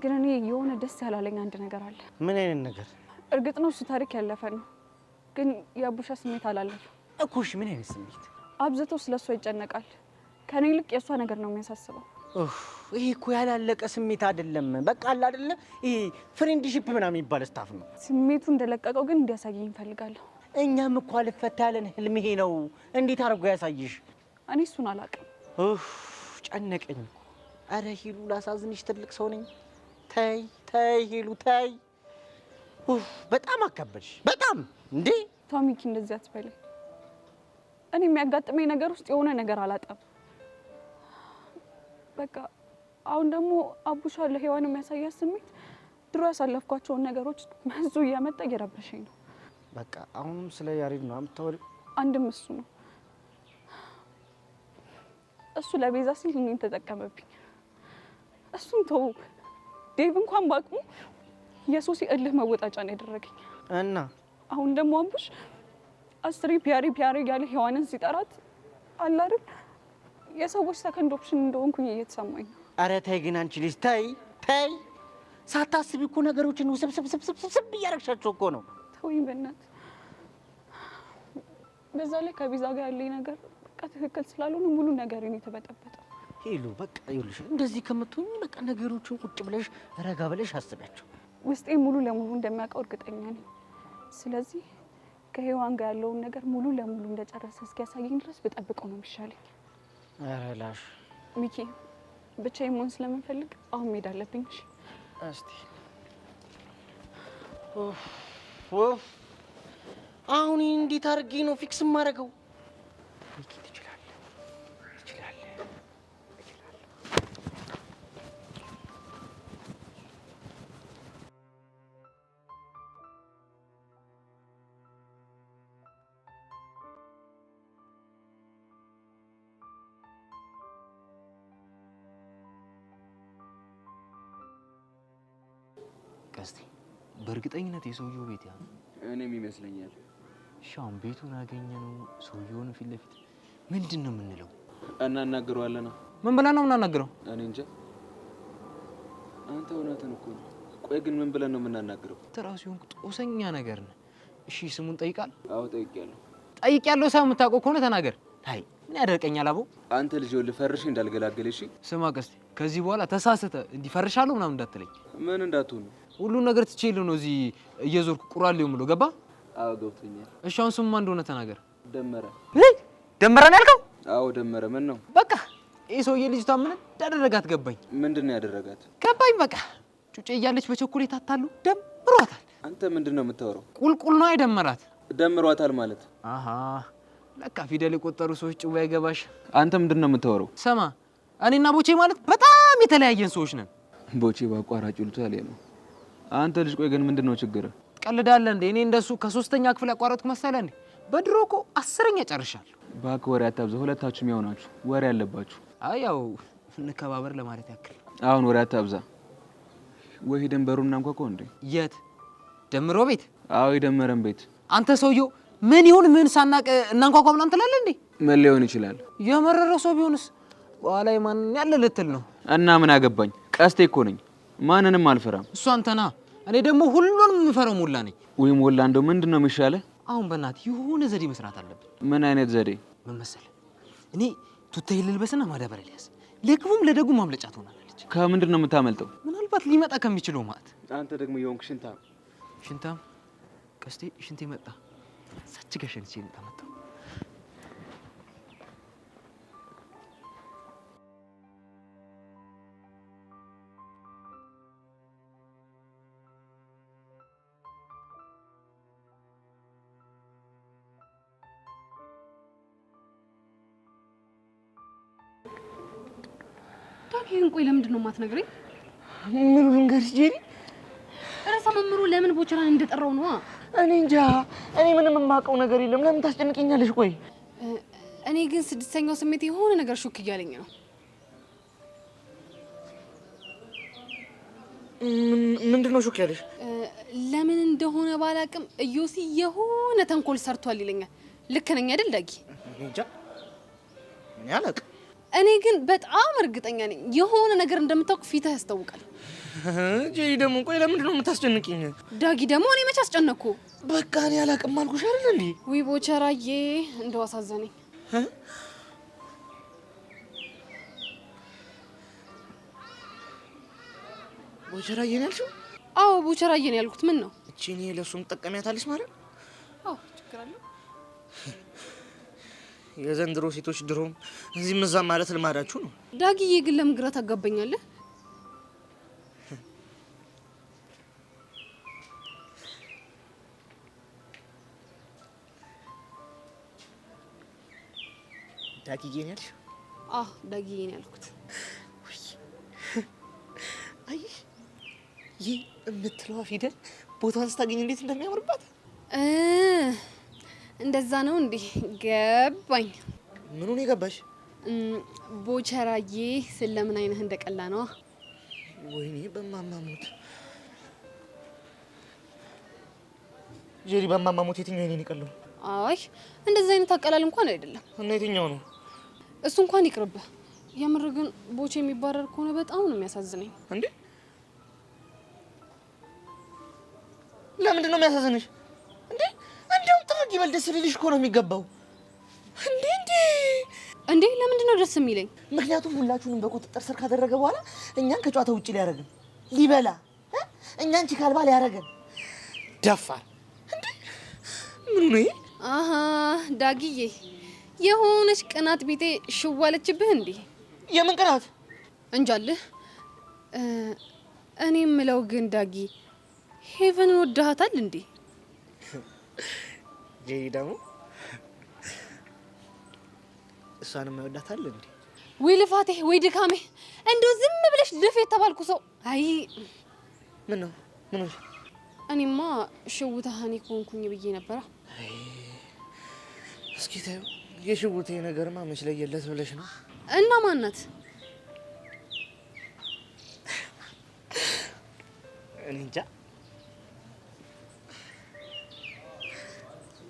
ግን እኔ የሆነ ደስ ያላለኝ አንድ ነገር አለ። ምን አይነት ነገር? እርግጥ ነው እሱ ታሪክ ያለፈ ነው፣ ግን የአቡሻ ስሜት አላለፈ እኮ። እሺ ምን አይነት ስሜት? አብዝቶ ስለሷ ይጨነቃል። ከኔ ይልቅ የእሷ ነገር ነው የሚያሳስበው። ይሄ እኮ ያላለቀ ስሜት አይደለም። በቃ አለ አይደለ? ይሄ ፍሬንድሺፕ ምናምን የሚባል ስታፍ ነው። ስሜቱ እንደለቀቀው ግን እንዲያሳየኝ እፈልጋለሁ። እኛም እኮ አልፈታ ያለን ህልም ይሄ ነው። እንዴት አድርጎ ያሳይሽ? እኔ እሱን አላውቅም። ጨነቀኝ። አረ ሂሉ ላሳዝንሽ፣ ትልቅ ሰው ነኝ። ተይ ተይ ሂሉ ተይ። በጣም አከበድሽ። በጣም እንዴ! ቶሚኪ እንደዚህ አትበለኝ። እኔ የሚያጋጥመኝ ነገር ውስጥ የሆነ ነገር አላጣም። በቃ አሁን ደግሞ አቡሻ ለሔዋን የሚያሳያት ስሜት ድሮ ያሳለፍኳቸውን ነገሮች መዙ እያመጣ እየረበሸኝ ነው። በቃ አሁንም ስለ ያሬድ ነው የምታወሪው? አንድም እሱ ነው። እሱ ለቤዛ ሲል እኔን ተጠቀመብኝ። እሱን ተው። ዴቭ እንኳን ባቅሙ የሶሲ እልህ መወጣጫ ነው ያደረገኝ። እና አሁን ደግሞ አቡሽ አስሪ ፒያሪ ፒያሪ ያለ ሔዋንን ሲጠራት አለ አይደል የሰዎች ሰከንድ ኦፕሽን እንደሆንኩኝ እየተሰማኝ ነው። አረ ተይ ግን አንቺ ልጅ ተይ ተይ። ሳታስቢ እኮ ነገሮችን ውስብስብ እያደረግሻቸው እኮ ነው። ተወኝ በእናትህ። በዛ ላይ ከቤዛ ጋር ያለኝ ነገር በቃ ትክክል ስላልሆነ ሙሉ ነገሬን የተበጠበጠ። ሄሉ በቃ ይኸውልሽ፣ እንደዚህ ከምትሆኚ በቃ ነገሮችን ቁጭ ብለሽ ረጋ ብለሽ አስቢያቸው። ውስጤ ሙሉ ለሙሉ እንደሚያውቀው እርግጠኛ ነኝ። ስለዚህ ከሔዋን ጋር ያለውን ነገር ሙሉ ለሙሉ እንደጨረሰ እስኪያሳየኝ ድረስ በጠብቀው ነው የሚሻለኝ። ኧረ ላሽ ሚኪ ብቻዬን መሆን ስለምንፈልግ አሁን መሄድ አለብኝ። እሺ እስቲ አሁን እንዴት አድርጌ ነው ፊክስ የማደርገው? ሚኪ ትችላለህ። ቀስቴ በእርግጠኝነት የሰውየው ቤት ያ እኔም ይመስለኛል። ሻውን ቤቱን አገኘነው፣ ሰውየውን ፊት ለፊት ምንድን ነው የምንለው? እናናግረዋለን። ምን ብለን ነው የምናናግረው? እኔ እንጃ። አንተ እውነትን እኮ ነው። ቆይ ግን ምን ብለን ነው የምናናግረው? ተራሱ የሆንኩ ጦሰኛ ነገር ነህ። እሺ ስሙን ጠይቃል? አዎ ጠይቄያለሁ። ጠይቄያለሁ ሳይሆን የምታውቀው ከሆነ ተናገር። አይ ምን ያደርቀኛል አቦ? አንተ ልጅ ልፈርሽ እንዳልገላገል። እሺ ስማ ቀስቴ፣ ከዚህ በኋላ ተሳስተ እንዲፈርሻለሁ ምናምን እንዳትለኝ። ምን እንዳትሆን? ሁሉን ነገር ትቼልህ ነው እዚህ እየዞርኩ ቁራሌው የምለው ገባ? አዎ ገብቶኛል። እሺ አሁን ስሙ ማን እንደሆነ ተናገር። ደመረ። ደመረ ነው ያልከው? አዎ ደመረ። ምን ነው? በቃ ይሄ ሰውዬ ልጅቷ ምን እንዳደረጋት ገባኝ። ምንድን ነው ያደረጋት? ገባኝ። በቃ ጩጬ እያለች በቸኮሌት አታሉ ደምሯታል። አንተ ምንድን ነው የምታወራው? ቁልቁል ነው አይደመራት? ደምሯታል ማለት? አሃ ለካ ፊደል የቆጠሩ ሰዎች ጭው አይገባሽ። አንተ ምንድን ነው የምታወራው? ሰማ እኔና ቦቼ ማለት በጣም የተለያየን ሰዎች ነን። ቦቼ ባቋራጭ ልቷል ነው። አንተ ልጅ ቆይ ግን ምንድን ነው ችግር? ቀልዳለ እንዴ? እኔ እንደሱ ከ3ኛ ክፍል ያቋረጥኩ መሰለህ እንዴ? በድሮ እኮ 10ኛ ጨርሻለሁ። እባክህ ወሬ አታብዛ። ሁለታችሁም ያው ናችሁ፣ ወሬ አለባችሁ። አይ ያው እንከባበር ለማለት ያክል። አሁን ወሬ አታብዛ። ወይ ደንበሩን እናንኳኳ እንዴ? የት ደምሮ ቤት? አዎ የደመረን ቤት። አንተ ሰውየው ምን ይሁን ምን ሳናቅ እናንኳኳ ምናምን ትላለህ እንዴ? ምን ሊሆን ይችላል? የመረረው ሰው ቢሆንስ በኋላ ማን ያለ ልትል ነው? እና ምን አገባኝ? ቀስቴ እኮ ነኝ፣ ማንንም አልፈራም። እሱ አንተና እኔ ደግሞ ሁሉንም የምፈራው ሞላ ነኝ። ወይ ሞላ እንደው ምንድን ነው የሚሻለው? አሁን በእናትህ የሆነ ዘዴ መስራት አለብን። ምን አይነት ዘዴ? ምን መሰለህ? እኔ ቱታዬ ልልበስና ማዳበሪያ ልያዝ፣ ለክፉም ለደጉም ማምለጫ ትሆናለች። ከምንድን ነው የምታመልጠው? ምናልባት ሊመጣ ከሚችለው ማለት። አንተ ደግሞ የሆንክ ሽንታም። ሽንታም? ቀስቴ ሽንቴ መጣ። ሳች ጋር ሸንቼ መጣ። ዳጊን ቆይ ለምንድን ነው የማትነግረኝ? ምን ልንገርሽ ጄሪ? ርዕሰ መምህሩ ለምን ቦቸራን እንደጠራው ነው? እኔ እንጃ። እኔ ምንም የማውቀው ነገር የለም። ለምን ታስጨንቀኛለሽ? ቆይ እኔ ግን 6ኛው ስሜት የሆነ ነገር ሹክ እያለኝ ነው። ምንድነው ሹክ ያለሽ? ለምን እንደሆነ ባላቅም እዮሲ የሆነ ተንኮል ሰርቷል ይለኛል። ልክ ነኝ አይደል ዳጊ? እንጃ እኔ አላውቅም። እኔ ግን በጣም እርግጠኛ ነኝ የሆነ ነገር እንደምታውቅ ፊትህ ያስታውቃል። ጄሪ ደግሞ ቆይ ለምንድን ነው የምታስጨንቂኝ? ዳጊ ደግሞ እኔ መች አስጨነቅኩ? በቃ እኔ አላውቅም አልኩሽ አይደል እንዴ? ውይ ቦቸራዬ እንደው አሳዘነኝ። ቦቸራዬ ነው ያልሽው? አዎ ቦቸራዬ ነው ያልኩት። ምን ነው እቺ እኔ ለሱም ጠቀሚያታለሽ ማለት? አዎ ችግር አለ። የዘንድሮ ሴቶች ድሮም እዚህ መዛም ማለት ልማዳችሁ ነው። ዳጊዬ ግን ለምን ግራ ታጋባኛለህ? ዳጊዬ ነው ያልሽው? አዎ ዳጊዬ ነው ያልኩት። አይ ይህ የምትለዋ ፊደል ቦታዋን ስታገኝ እንዴት እንደሚያምርባት። እንደዛ ነው እንዴ? ገባኝ። ምኑን የገባሽ? ቦቸራዬ ስለምን አይነህ እንደቀላ ነው። ወይኔ በማማሙት ጄሪ፣ በማማሙት የትኛው የኔን ይቀለው? አይ እንደዛ አይነት አቀላል እንኳን አይደለም። እና የትኛው ነው? እሱ እንኳን ይቅርብህ። የምር ግን ቦቼ የሚባረር ከሆነ በጣም ነው የሚያሳዝነኝ። እንዴ ለምንድን ነው የሚያሳዝንሽ? እንዴ እንደውም ጥርግ ይበል፣ ደስ ሊልሽ እኮ ነው የሚገባው። እንዴ እንዴ ለምንድን ነው ደስ የሚለኝ? ምክንያቱም ሁላችሁንም በቁጥጥር ስር ካደረገ በኋላ እኛን ከጨዋታ ውጭ ሊያደርገን ሊበላ እኛን ቺካልባ ሊያደርገን ደፋር። እንዴ ምን ነው? አሃ ዳጊዬ የሆነች ቅናት ቢጤ ሽዋለችብህ እንዴ? የምን ቅናት? እንጃልህ። እኔ የምለው ግን ዳጊ ሄቨንን ወደሃታል እንዴ? ጄሪ ደግሞ እሷንም ይወዳታል እንዴ? ወይ ልፋቴ ወይ ድካሜ እንደው ዝም ብለሽ ልፍ የተባልኩ ሰው። አይ ምን ነው? እኔማ ሽውታህኒ ኮንኩኝ ብዬ ነበራ። እስኪ ታዩ የሽውቴ ነገርማ መች ለየለት ብለሽ ነው? እና ማናት? እኔ እንጃ።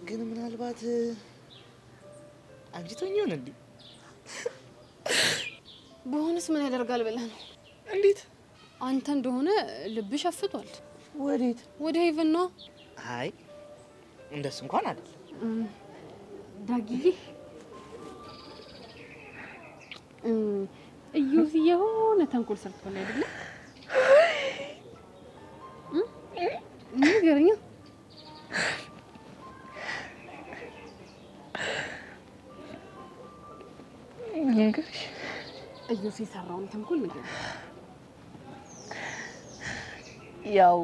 ግን ምናልባት አግኝቶኝ ይሆን እንዴ? በሆነስ ምን ያደርጋል ብለህ ነው? እንዴት? አንተ እንደሆነ ልብ ሸፍቷል። ወዴት? ወደ ሄቨን ነው። አይ እንደሱ እንኳን አይደለም ዳጊዬ። እዩዚ የሆነ ተንኮል ሰርቷል አይደለ? ንገረኛ። እንግዲህ እዩዚ የሰራውን ተንኮል ንገረኝ። ያው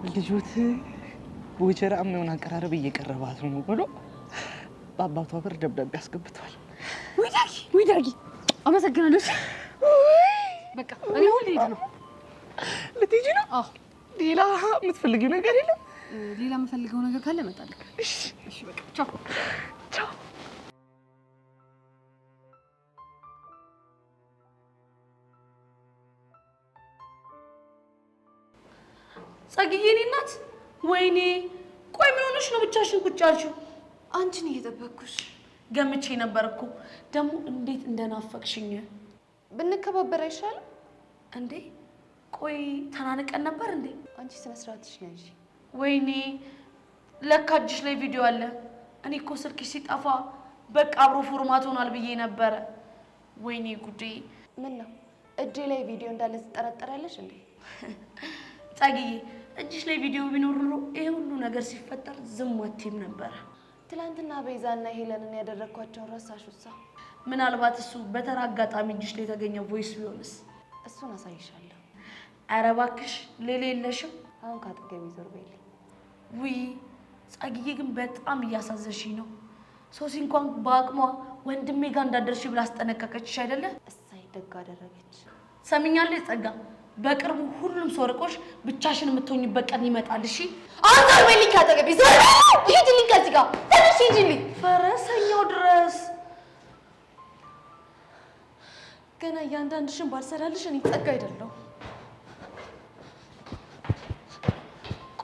ልጆት ቦቸራ የሚሆን አቀራረብ እየቀረባት ነው ብሎ በአባቷ በር ደብዳቤ አስገብቷል። ወይ ዳጊ አመሰግናለሁ። በቃ እኔ ሁሌ ልሄድ ነው። ልትሄጂ ነው? አዎ። ሌላ የምትፈልጊው ነገር የለም? ሌላ የምፈልገው ነገር ካለ እመጣለሁ። እሺ በቃ ቻው ቻው። ጸግዬ እኔ እናት ወይኔ፣ ቆይ ምን ሆነሽ ነው ብቻሽን ቁጭ ያልሽው? አንቺን እየጠበቅኩሽ ገምቼ ነበር እኮ። ደግሞ እንዴት እንደናፈቅሽኝ። ብንከባበር አይሻልም እንዴ? ቆይ ተናንቀን ነበር እንዴ? አንቺ ስነ ስርዓትሽ ነሽ። ወይኔ ለካ እጅሽ ላይ ቪዲዮ አለ። እኔ እኮ ስልክሽ ሲጠፋ በቃ አብሮ ፎርማት ሆኗል ብዬ ነበረ። ወይኔ ጉዴ። ምን ነው እጄ ላይ ቪዲዮ እንዳለ ትጠረጠሪያለሽ እንዴ? ጸግዬ እጅሽ ላይ ቪዲዮ ቢኖር ኖሮ ይሄ ሁሉ ነገር ሲፈጠር ዝም አትይም ነበረ። ትላንትና ቤዛና ሄለንን ያደረኳቸው ረሳሹሳ? ምናልባት እሱ በተራ አጋጣሚ እጅሽ ላይ የተገኘ ቮይስ ቢሆንስ? እሱን አሳይሻለሁ። ኧረ እባክሽ ሌላ የለሽም? አሁን ካጠገቤ ዞር በይልኝ። ውይ ጸግዬ ግን በጣም እያሳዘንሽኝ ነው። ሶሲ እንኳን በአቅሟ ወንድሜ ጋር እንዳደርሽ ብላ አስጠነቀቀችሽ አይደለ? እሳይ ደግ አደረገች። ሰምኛለሽ ጸጋ፣ በቅርቡ ሁሉም ሰው ርቆሽ ብቻሽን የምትሆኝበት ቀን ይመጣል። እሺ አሁን ዞር በይልኝ ካጠገቤ ዞር በይ። ሂጂልኝ ከዚህ ጋር ትንሽ ሂጂልኝ። ፈረሰኛው ድረስ ገና እያንዳንድሽን ባልሰራልሽ እኔ ጸጋ አይደለሁ።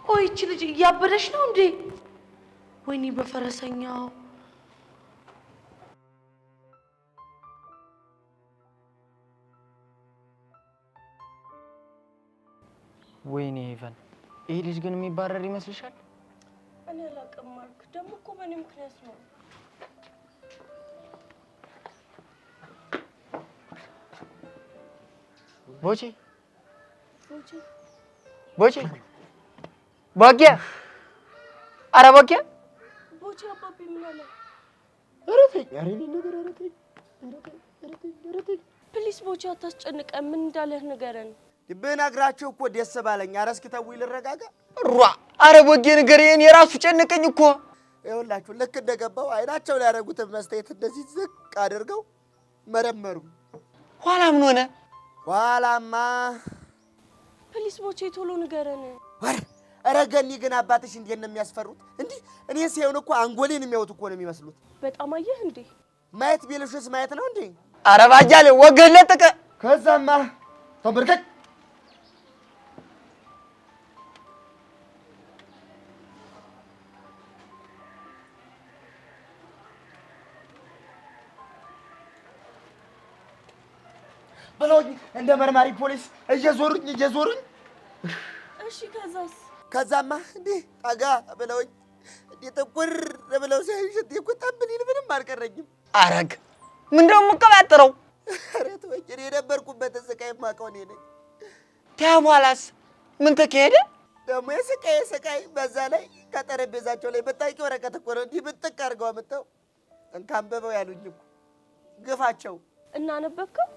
ቆይ ይቺ ልጅ እያበደሽ ነው እንዴ? ወይኔ በፈረሰኛው። ወይኔ ሄቨን፣ ይሄ ልጅ ግን የሚባረር ይመስልሻል? እኔ አላውቅም ማርክ። ደግሞ እኮ በእኔ ምክንያት ነው። ቦቼ ቦቼ ቦኪያ፣ ኧረ ቦኪያ፣ ቦቼ አባቢ ምን አለ? ኧረ ተኝ፣ ኧረ እኔ ነገር ኧረ ተኝ፣ ኧረ ተኝ። ፕሊስ ቦቼ አታስጨንቀን። ምን እንዳለህ ንገረን። ብነግራቸው እኮ ደስ ባለኝ። ኧረ እስኪ ተውኝ ልረጋጋ። ሯ፣ ኧረ ቦጌ ንገረኝ፣ የራሱ ጨነቀኝ እኮ። ይኸውላችሁ ልክ እንደገባው አይናቸው ላይ ያደረጉትን መስታየት እንደዚህ ዝቅ አድርገው መረመሩ። ኋላ ምን ሆነ? ኋላማ ፕሊስ ቦቼ ቶሎ ንገረን። ኧረ ገኒ ግን አባትሽ እንዴት ነው የሚያስፈሩት? እንዲህ እኔ ሲሆን እኮ አንጎሌን የሚያዩት እኮ ነው የሚመስሉት። በጣም አየህ እንዴ? ማየት ቢልሽስ ማየት ነው እንዴ? ኧረ ባጃሌ ወገን ለጥቀ። ከዛማ ተንበርከክ ብለውኝ እንደ መርማሪ ፖሊስ እየዞሩኝ እሺ ከዛስ? ከዛማ እንዴ ጠጋ ብለውኝ እንዴ ጥቁር ብለው ሲያዩ ሽት ይቆጣብልኝ ምንም አልቀረኝም። አረግ ምንድነው የምትቀባጥረው? ኧረ ተወኝ፣ እኔ የነበርኩበትን ስቃይ የማውቀው እኔ ነኝ። ተሟላስ ምን ተካሄደ? ደግሞ የስቃይ በዛ ላይ ከጠረጴዛቸው ላይ በታቂ ወረቀት እኮ ነው እንዲህ ብጥቅ አድርገው አምጥተው እንካንበበው ያሉኝ እኮ ግፋቸው። እና ነበብከው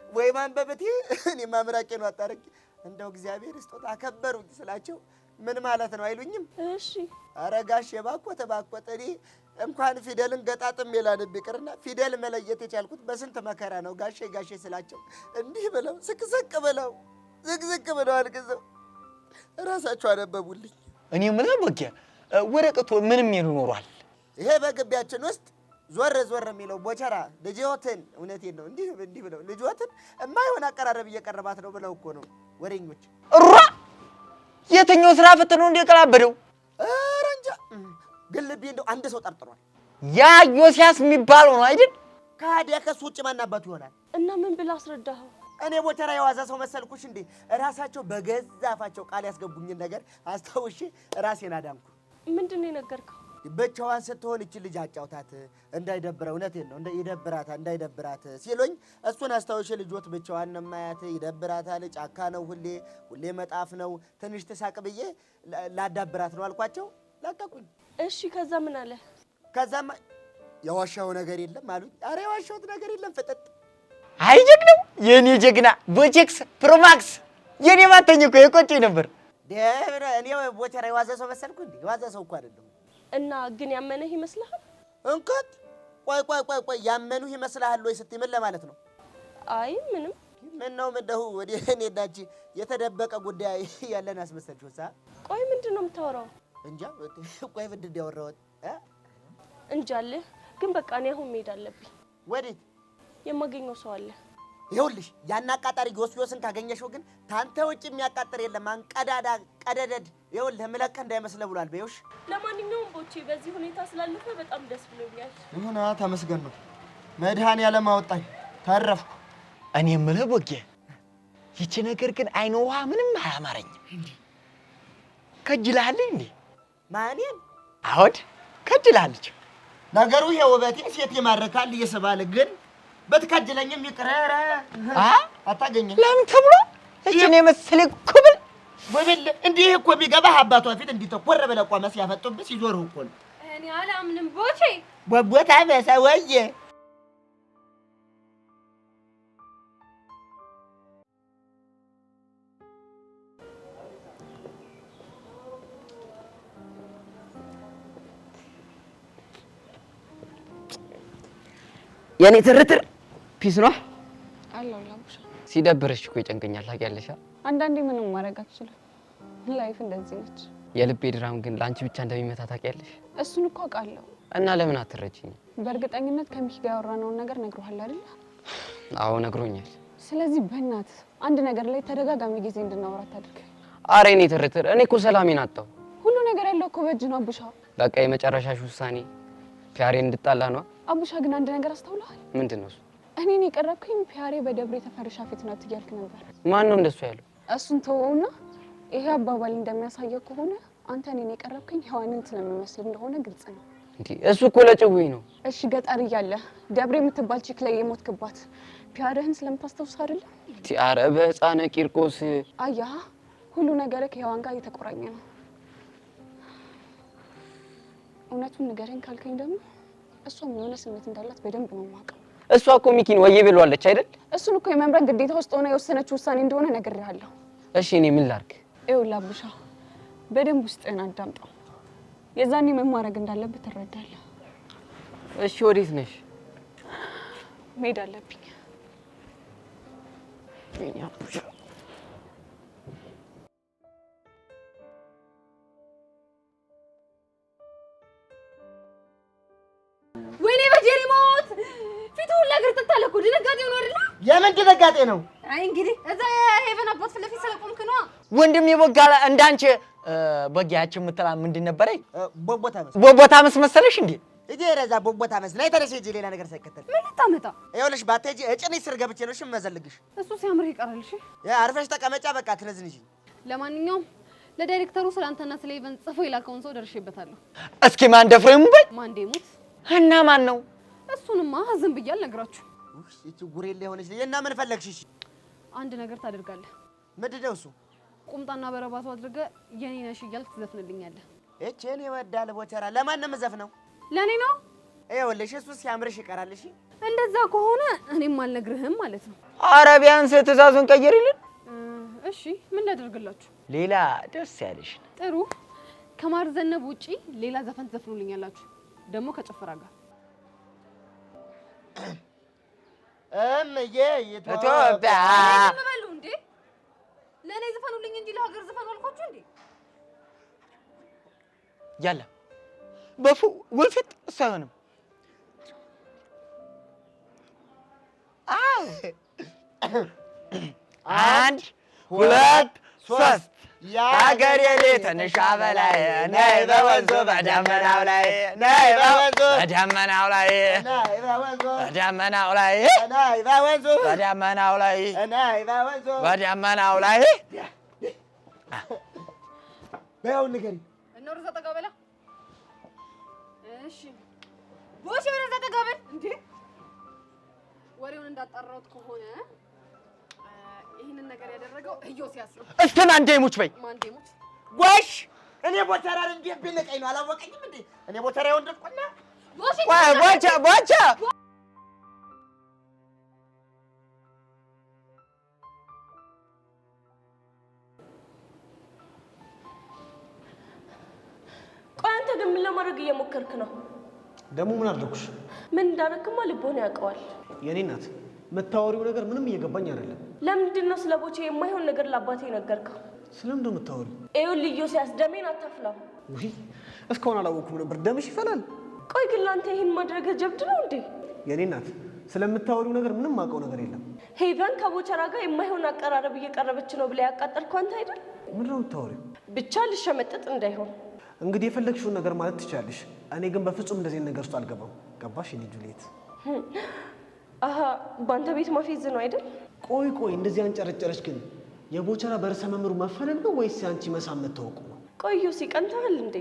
ወይ ማንበብቴ እኔ ማምራቄ ነው አጣረቂ እንደው እግዚአብሔር ስጦታ አከበሩኝ ስላቸው ምን ማለት ነው አይሉኝም? እሺ አረጋሽ የባኮተ እኔ እንኳን ፊደልን ገጣጥም የላንብ ይቅርና ፊደል መለየት የቻልኩት በስንት መከራ ነው። ጋሼ ስላቸው እንዲህ ብለው ስቅስቅ ብለው ዝቅዝቅ ብለው አልቅዘው ራሳቸው አነበቡልኝ። እኔ የምልህ በቃ ወረቀቱ ምንም ይኖራል። ይሄ በግቢያችን ውስጥ ዞር የሚለው ቦቸራ ልጅዎትን እውነቴን ነው እንዲህ ብለው ልጅዎትን የማይሆን አቀራረብ እየቀረባት ነው ብለው እኮ ነው ወሬኞች። እሯ የትኛው ስራ ፈተነው እንደቀላበደው ኧረ እንጃ። ግን ልቤ እንደው አንድ ሰው ጠርጥሯል። ያ ዮሲያስ የሚባለው ነው አይደል? ካዲያ ከሱ ውጭ ማናባቱ ይሆናል። እና ምን ብለህ አስረዳኸው? እኔ ቦቸራ የዋዛ ሰው መሰልኩሽ እንዴ? ራሳቸው በገዛ አፋቸው ቃል ያስገቡኝን ነገር አስታውሼ ራሴን አዳንኩ። ምንድን ነው የነገርከው? ብቻዋን ስትሆን እቺ ልጅ አጫውታት እንዳይደብረው፣ እውነቴን ነው እንዳይደብራት ሲሉኝ እሱን አስታውሼ ልጆት ብቻዋን ነው የማያት፣ ይደብራታል፣ ጫካ ነው ሁሌ መጣፍ ነው፣ ትንሽ ትሳቅ ብዬ ላዳብራት ነው አልኳቸው። ለቀቁኝ። እሺ ከዛ ምን አለ? ከዛማ የዋሻው ነገር የለም አሉኝ። ኧረ የዋሻውት ነገር የለም ፍጥጥ። አይ ጀግናው የኔ ጀግና ቦቼክስ ፕሮማክስ የኔ ማተኝ እኮ የቆጨኝ ነበር። እኔ ቦቸራ የዋዛ ሰው መሰልኩ እንዴ? የዋዛ ሰው እኮ አይደለም። እና ግን ያመነህ ይመስልሃል? እንከት ቆይ ያመኑህ ይመስልሃል ወይ ስትይ ምን ለማለት ነው? አይ ምንም። ምን ነው ምንደው ወዲ እኔ ዳጂ የተደበቀ ጉዳይ ያለን አስመሰልሽው ሳ? ቆይ ምንድን ነው የምታወራው? እንጃ ቆይ ምንድን ነው ያወራሁት? እንጃልህ። ግን በቃ እኔ አሁን መሄድ አለብኝ። ወዴት? የማገኘው ሰው አለ። ይኸውልሽ ያን አቃጣሪ ዮስዮስን ካገኘሽው ግን ታንተ ውጭ የሚያቃጥር የለም። አንቀዳዳ ቀደደድ ይኸውልህ ምለቀህ እንዳይመስልህ ብሏል። በይውሽ ለማንኛውም ቦቼ በዚህ ሁኔታ ስላለፈ በጣም ደስ ብሎኛል። ይሁን ተመስገን ነው። መድኃኒዓለም አወጣኝ ተረፍኩ። እኔ የምልህ ቦጌ ይቺ ነገር ግን አይነ ውሃ ምንም አላማረኝም። ከጅልሃል እንዴ? ማንን? አዎድ ከጅልሃለች። ነገሩ ይሄ ውበቴ ሴት ይማርካል እየሰባለ ግን በትከጅለኝም ይቅረረ አታገኘኝ። ለምን ተብሎ እቺን የመሰለ ኩብል ወብል እንዲህ እኮ ቢገባህ አባቷ ፊት እንዲተኮረ ብለህ ቆመህ ሲያፈጡብህ ሲዞርህ እኮ ነው። እኔ አላምንም ቦቼ። ወቦታ በሰወየ የኔ ትርትር ፒስ ነው አለው ላምሻ። ሲደብርሽ እኮ ይጨንቀኛል ታውቂያለሽ። አንዳንዴ ምንም ማድረግ አትችልም። ላይፍ እንደዚህ ነች። የልቤ ድራም ግን ላንቺ ብቻ እንደሚመታ ታውቂያለሽ። እሱን እኮ አውቃለሁ። እና ለምን አትረጂኝ? በእርግጠኝነት ከሚኪ ጋር ያወራነውን ነገር ነግሮሃል አይደል? አዎ ነግሮኛል። ስለዚህ በእናት አንድ ነገር ላይ ተደጋጋሚ ጊዜ እንድናወራ ታድርግ። አሬ እኔ ትርትር እኔ እኮ ሰላሜን አጣሁ። ሁሉ ነገር ያለው እኮ በእጅ ነው አቡሻ። በቃ የመጨረሻሽ ውሳኔ ፒያሬን እንድጣላ ነው? አቡሻ ግን አንድ ነገር አስተውለሃል? ምንድን ነው እሱ? እኔን የቀረብከኝ ፒያሬ በደብረ የተፈረሻ ፊት ናት እያልክ ነበር። ማን ነው እንደሱ ያለው? እሱን ተወውና ይሄ አባባል እንደሚያሳየው ከሆነ አንተ እኔን የቀረብከኝ ሔዋንን ስለሚመስል እንደሆነ ግልጽ ነው። እንዴ እሱ እኮ ለጭውኝ ነው። እሺ ገጠር እያለ ደብረ የምትባል ቺክ ላይ የሞትክባት ፒያሬህን ስለምታስታውስ አይደል? ኧረ በሕፃነ ቂርቆስ አያ ሁሉ ነገር ከሔዋን ጋር የተቆራኘ ነው። እውነቱን ንገረኝ ካልከኝ ደግሞ እሷም የሆነ ስሜት እንዳላት በደንብ ነው የማውቀው። እሷ እኮ ሚኪን ወዬ ብሏለች አይደል? እሱን እኮ የመምረጥ ግዴታ ውስጥ ሆነ የወሰነችው ውሳኔ እንደሆነ ነግሬሃለሁ። እሺ እኔ ምን ላድርግ? ይኸውልህ አቡሻ በደንብ ውስጥህን አዳምጠው። የዛኔ ምን ማድረግ እንዳለብህ ትረዳለህ። እሺ ወዴት ነሽ? መሄድ አለብኝ። ወይኔ በጀሪ ሞት ፊቱ ሁላ ግርጥት አለ እኮ። ድንጋጤ ነው አይደል? የምን ድንጋጤ ነው? አይ እንግዲህ እዛ ሄቨን አባት ፊት ለፊት ስለቆምክ ነው። ወንድም የቦጋላ እንዳንቺ በጊያችን የምትላ ምንድን ነበረኝ? ቦቦታ መሰለሽ እንዴ? እጄ ረዛ ቦቦታ መስላ የተረሽ እጄ ሌላ ነገር ሳይከተል ምን ልታመጣ? ይኸውልሽ ባትሄጂ እጭንሽ ስር ገብቼ ነው ሽመዘልግሽ። እሱ ሲያምር ይቀራል። እሺ አርፈሽ ተቀመጫ። በቃ ትነዝንሽ። ለማንኛውም ለዳይሬክተሩ ስላንተና ስለ ኢቨን ጽፎ የላከውን ሰው ደርሼበታለሁ። እስኪ ማን ደፍሮ ይሙበይ? ማን ደሙት? እና ማን ነው? እሱንማ ዝም ብዬ አልነግራችሁ። እሺ ጉሬላ የሆነች እና ምን ፈለግሽ? እሺ አንድ ነገር ታደርጋለህ። ምንድን ነው እሱ? ቁምጣና በረባቱ አድርገህ የኔ ነሽ እያልክ ትዘፍንልኛለህ። እኔ ወዳለ ቦቸራ ለማን ነው የምዘፍነው? ለኔ ነው። ይኸውልሽ እሱ ሲያምርሽ ይቀራል። እሺ እንደዛ ከሆነ እኔም አልነግርህም ማለት ነው። ኧረ ቢያንስ ትእዛዙን ቀይሪልን። እሺ ምን ላደርግላችሁ? ሌላ ደስ ያለሽ። ጥሩ። ከማር ዘነብ ውጪ ሌላ ዘፈን ትዘፍኑልኛላችሁ፣ ደግሞ ከጭፈራ ጋር። እምዬ ኢትዮጵያ በሉ እንዴ! ለኔ ዘፈኑልኝ እንጂ ለሀገር ዘፈኑ አልኳችሁ እንዴ? ያለ በፉ ወልፊት ሳይሆንም አንድ ሁለት ሶስት የሀገሬ ልጅ ትንሿ በላይ ነይ በወንዙ በደመናው ላይ ነይ በወንዙ በደመናው ላይ በደመናው ላይ በደመናው ላይ በደመናው ላይ በያውን ንገሪኝ። እነወርዛ ተቀበላ። እሺ ቦሽ ወረዛ ተቀበል። እንዴ ወሬውን እንዳጣራሁት ከሆነ ይሄንን ነገር ያደረገው ኢዮስያስ ነው። እስከ ማንዴ ሙች በይ ማንዴ ሙች ጎሽ እኔ ቦቸራን እንዴ ቢነቀኝ ነው አላወቀኝም እንዴ? እኔ ቦቸራ ወንድቁና ቦሽ ቦቻ ቆይ አንተ ግን ምን ለማድረግ እየሞከርክ ነው? ደግሞ ምን አደረኩሽ? ምን እንዳደረግማ ልቦና ያውቀዋል። የኔ እናት የምታወሪው ነገር ምንም እየገባኝ አይደለም። ለምንድን ነው ስለ ቦቼ የማይሆን ነገር ለአባቴ ነገርከው? ስለምን ነው የምታወሪው? ይኸውልህ ኢዮስያስ ደሜን አታፍላው። ውይ እስካሁን አላወኩም ነበር። ደምሽ ይፈላል። ቆይ ግን ለአንተ ይህን ማድረግ ጀብድ ነው እንዴ? የኔ እናት ስለምታወሪው ነገር ምንም ማውቀው ነገር የለም። ሄቨን ከቦቸራ ጋር የማይሆን አቀራረብ እየቀረበች ነው ብላ ያቃጠልከው አንተ አይደል? ምንድን ነው የምታወሪው? ብቻ ልሸመጠጥ እንዳይሆን እንግዲህ የፈለግሽውን ነገር ማለት ትችላለሽ። እኔ ግን በፍጹም እንደዚህ ነገር ውስጥ አልገባም። ገባሽ? እኔ ጁሊየት አሀ በአንተ ቤት ማፌዝ ነው አይደል? ቆይ እንደዚህ አንጨረጨረች ግን የቦቸራ በርዕሰ መምህሩ መፈለግ ነው ወይስ አንቺ መሳም መታወቁ ነው? ቆዩ ሲቀንተሃል እንዴ?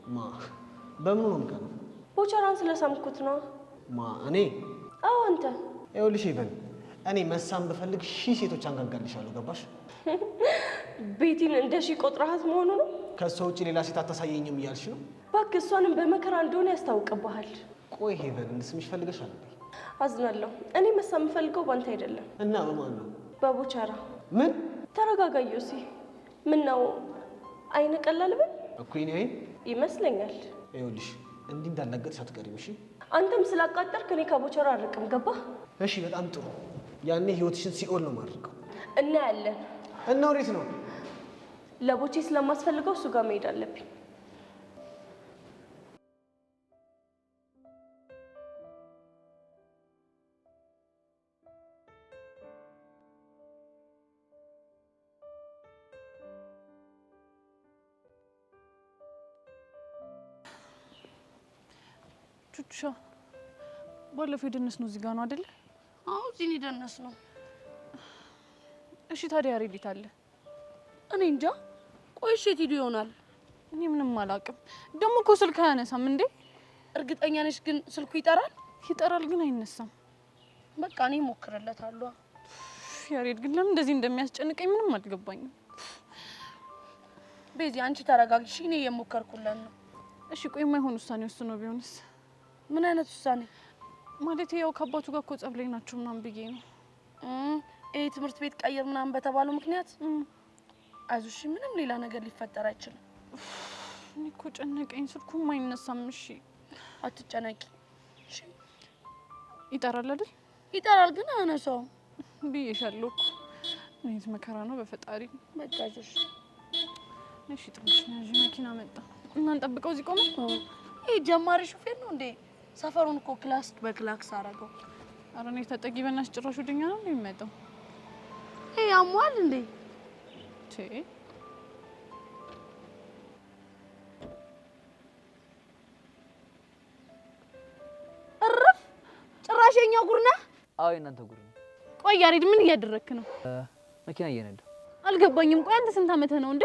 ማ በምኑ ነው የምቀነው? ቦቸራን ስለሳምኩት ነው። ማ እኔ? አዎ አንተ። ይኸውልሽ ኢቨን እኔ መሳም ብፈልግ 1000 ሴቶች አንጋጋልሻለሁ። ገባሽ? ቤቲን እንደ ሺህ ቆጥረሃት መሆኑ ነው? ከሷ ውጪ ሌላ ሴት አታሳየኝም እያልሽ ነው? እባክህ እሷንም በመከራ እንደሆነ ያስታውቅብሃል። ቆይ ሄቨን እንድስምሽ ፈልገሻል? አዝናለሁ። እኔ መሳም የምፈልገው ባንተ አይደለም። እና በማን ነው? በቦቸራ። ምን? ተረጋጋ ዮሲ። ምን ነው አይነ ቀላል በል እኮ እኔ አይን ይመስለኛል። ይኸውልሽ እንዲህ እንዳላገጥሽ አትቀሪም። እሺ? አንተም ስላቃጠርክ እኔ ከቦቸራ አርቅም። ገባህ? እሺ በጣም ጥሩ። ያኔ ህይወትሽን ሲኦል ነው ማድረገው። እናያለን። እና ወዴት ነው? ለቦቼ ስለማስፈልገው እሱ ጋር መሄድ አለብኝ። ቹቻ ባለፈው የደነስነው እዚህ ጋር ነው አይደል? አዎ እዚህ ነው የደነስነው። እሺ ታዲያ ሬዲት አለ? እኔ እንጃ። ቆይ እሺ የት ሄዶ ይሆናል? እኔ ምንም አላውቅም። ደግሞ እኮ ስልክ አያነሳም እንዴ? እርግጠኛ ነሽ ግን ስልኩ ይጠራል? ይጠራል ግን አይነሳም። በቃ እኔ እሞክርለታለሁ። ያሬድ ግን ለምን እንደዚህ እንደሚያስጨንቀኝ ምንም አልገባኝም። ቤዚ አንቺ ተረጋግሽ፣ እኔ እየሞከርኩለት ነው። እሺ ቆይ የማይሆን ውሳኔ ወስኖ ቢሆንስ? ምን አይነት ውሳኔ? ማለት ያው ከአባቱ ጋር እኮ ጸብ ላይ ናቸው ምናምን ብዬ ነው። ይሄ ትምህርት ቤት ቀይር ምናምን በተባለው ምክንያት አይዞሽ፣ ምንም ሌላ ነገር ሊፈጠር አይችልም። እኔ እኮ ጨነቀኝ። ስልኩም አይነሳም። እሺ አትጨነቂ። እሺ ይጠራል አይደል? ይጠራል ግን አያነሳውም ብዬሻለሁ እኮ። እኔት መከራ ነው በፈጣሪ። በቃ አይዞሽ። እሺ ትንሽ ነው መኪና መጣ እና እንጠብቀው። እዚህ ቆመ። ይሄ ጀማሪ ሹፌር ነው እንዴ? ሰፈሩን እኮ ክላስ በክላክስ አደረገው። ኧረ እኔ ተጠጊ በእናትሽ። ጭራሽ ወደኛ ነው የሚመጣው። ይሄ ያሟል እንዴ? እረፍ! ጭራሽ የኛው ጉር ነህ? አዎ የእናንተ ጉር ነው። ቆይ ያሬድ ምን እያደረክ ነው? መኪና እየነዳሁ። አልገባኝም። ቆይ አንተ ስንት ዓመትህ ነው እንዴ?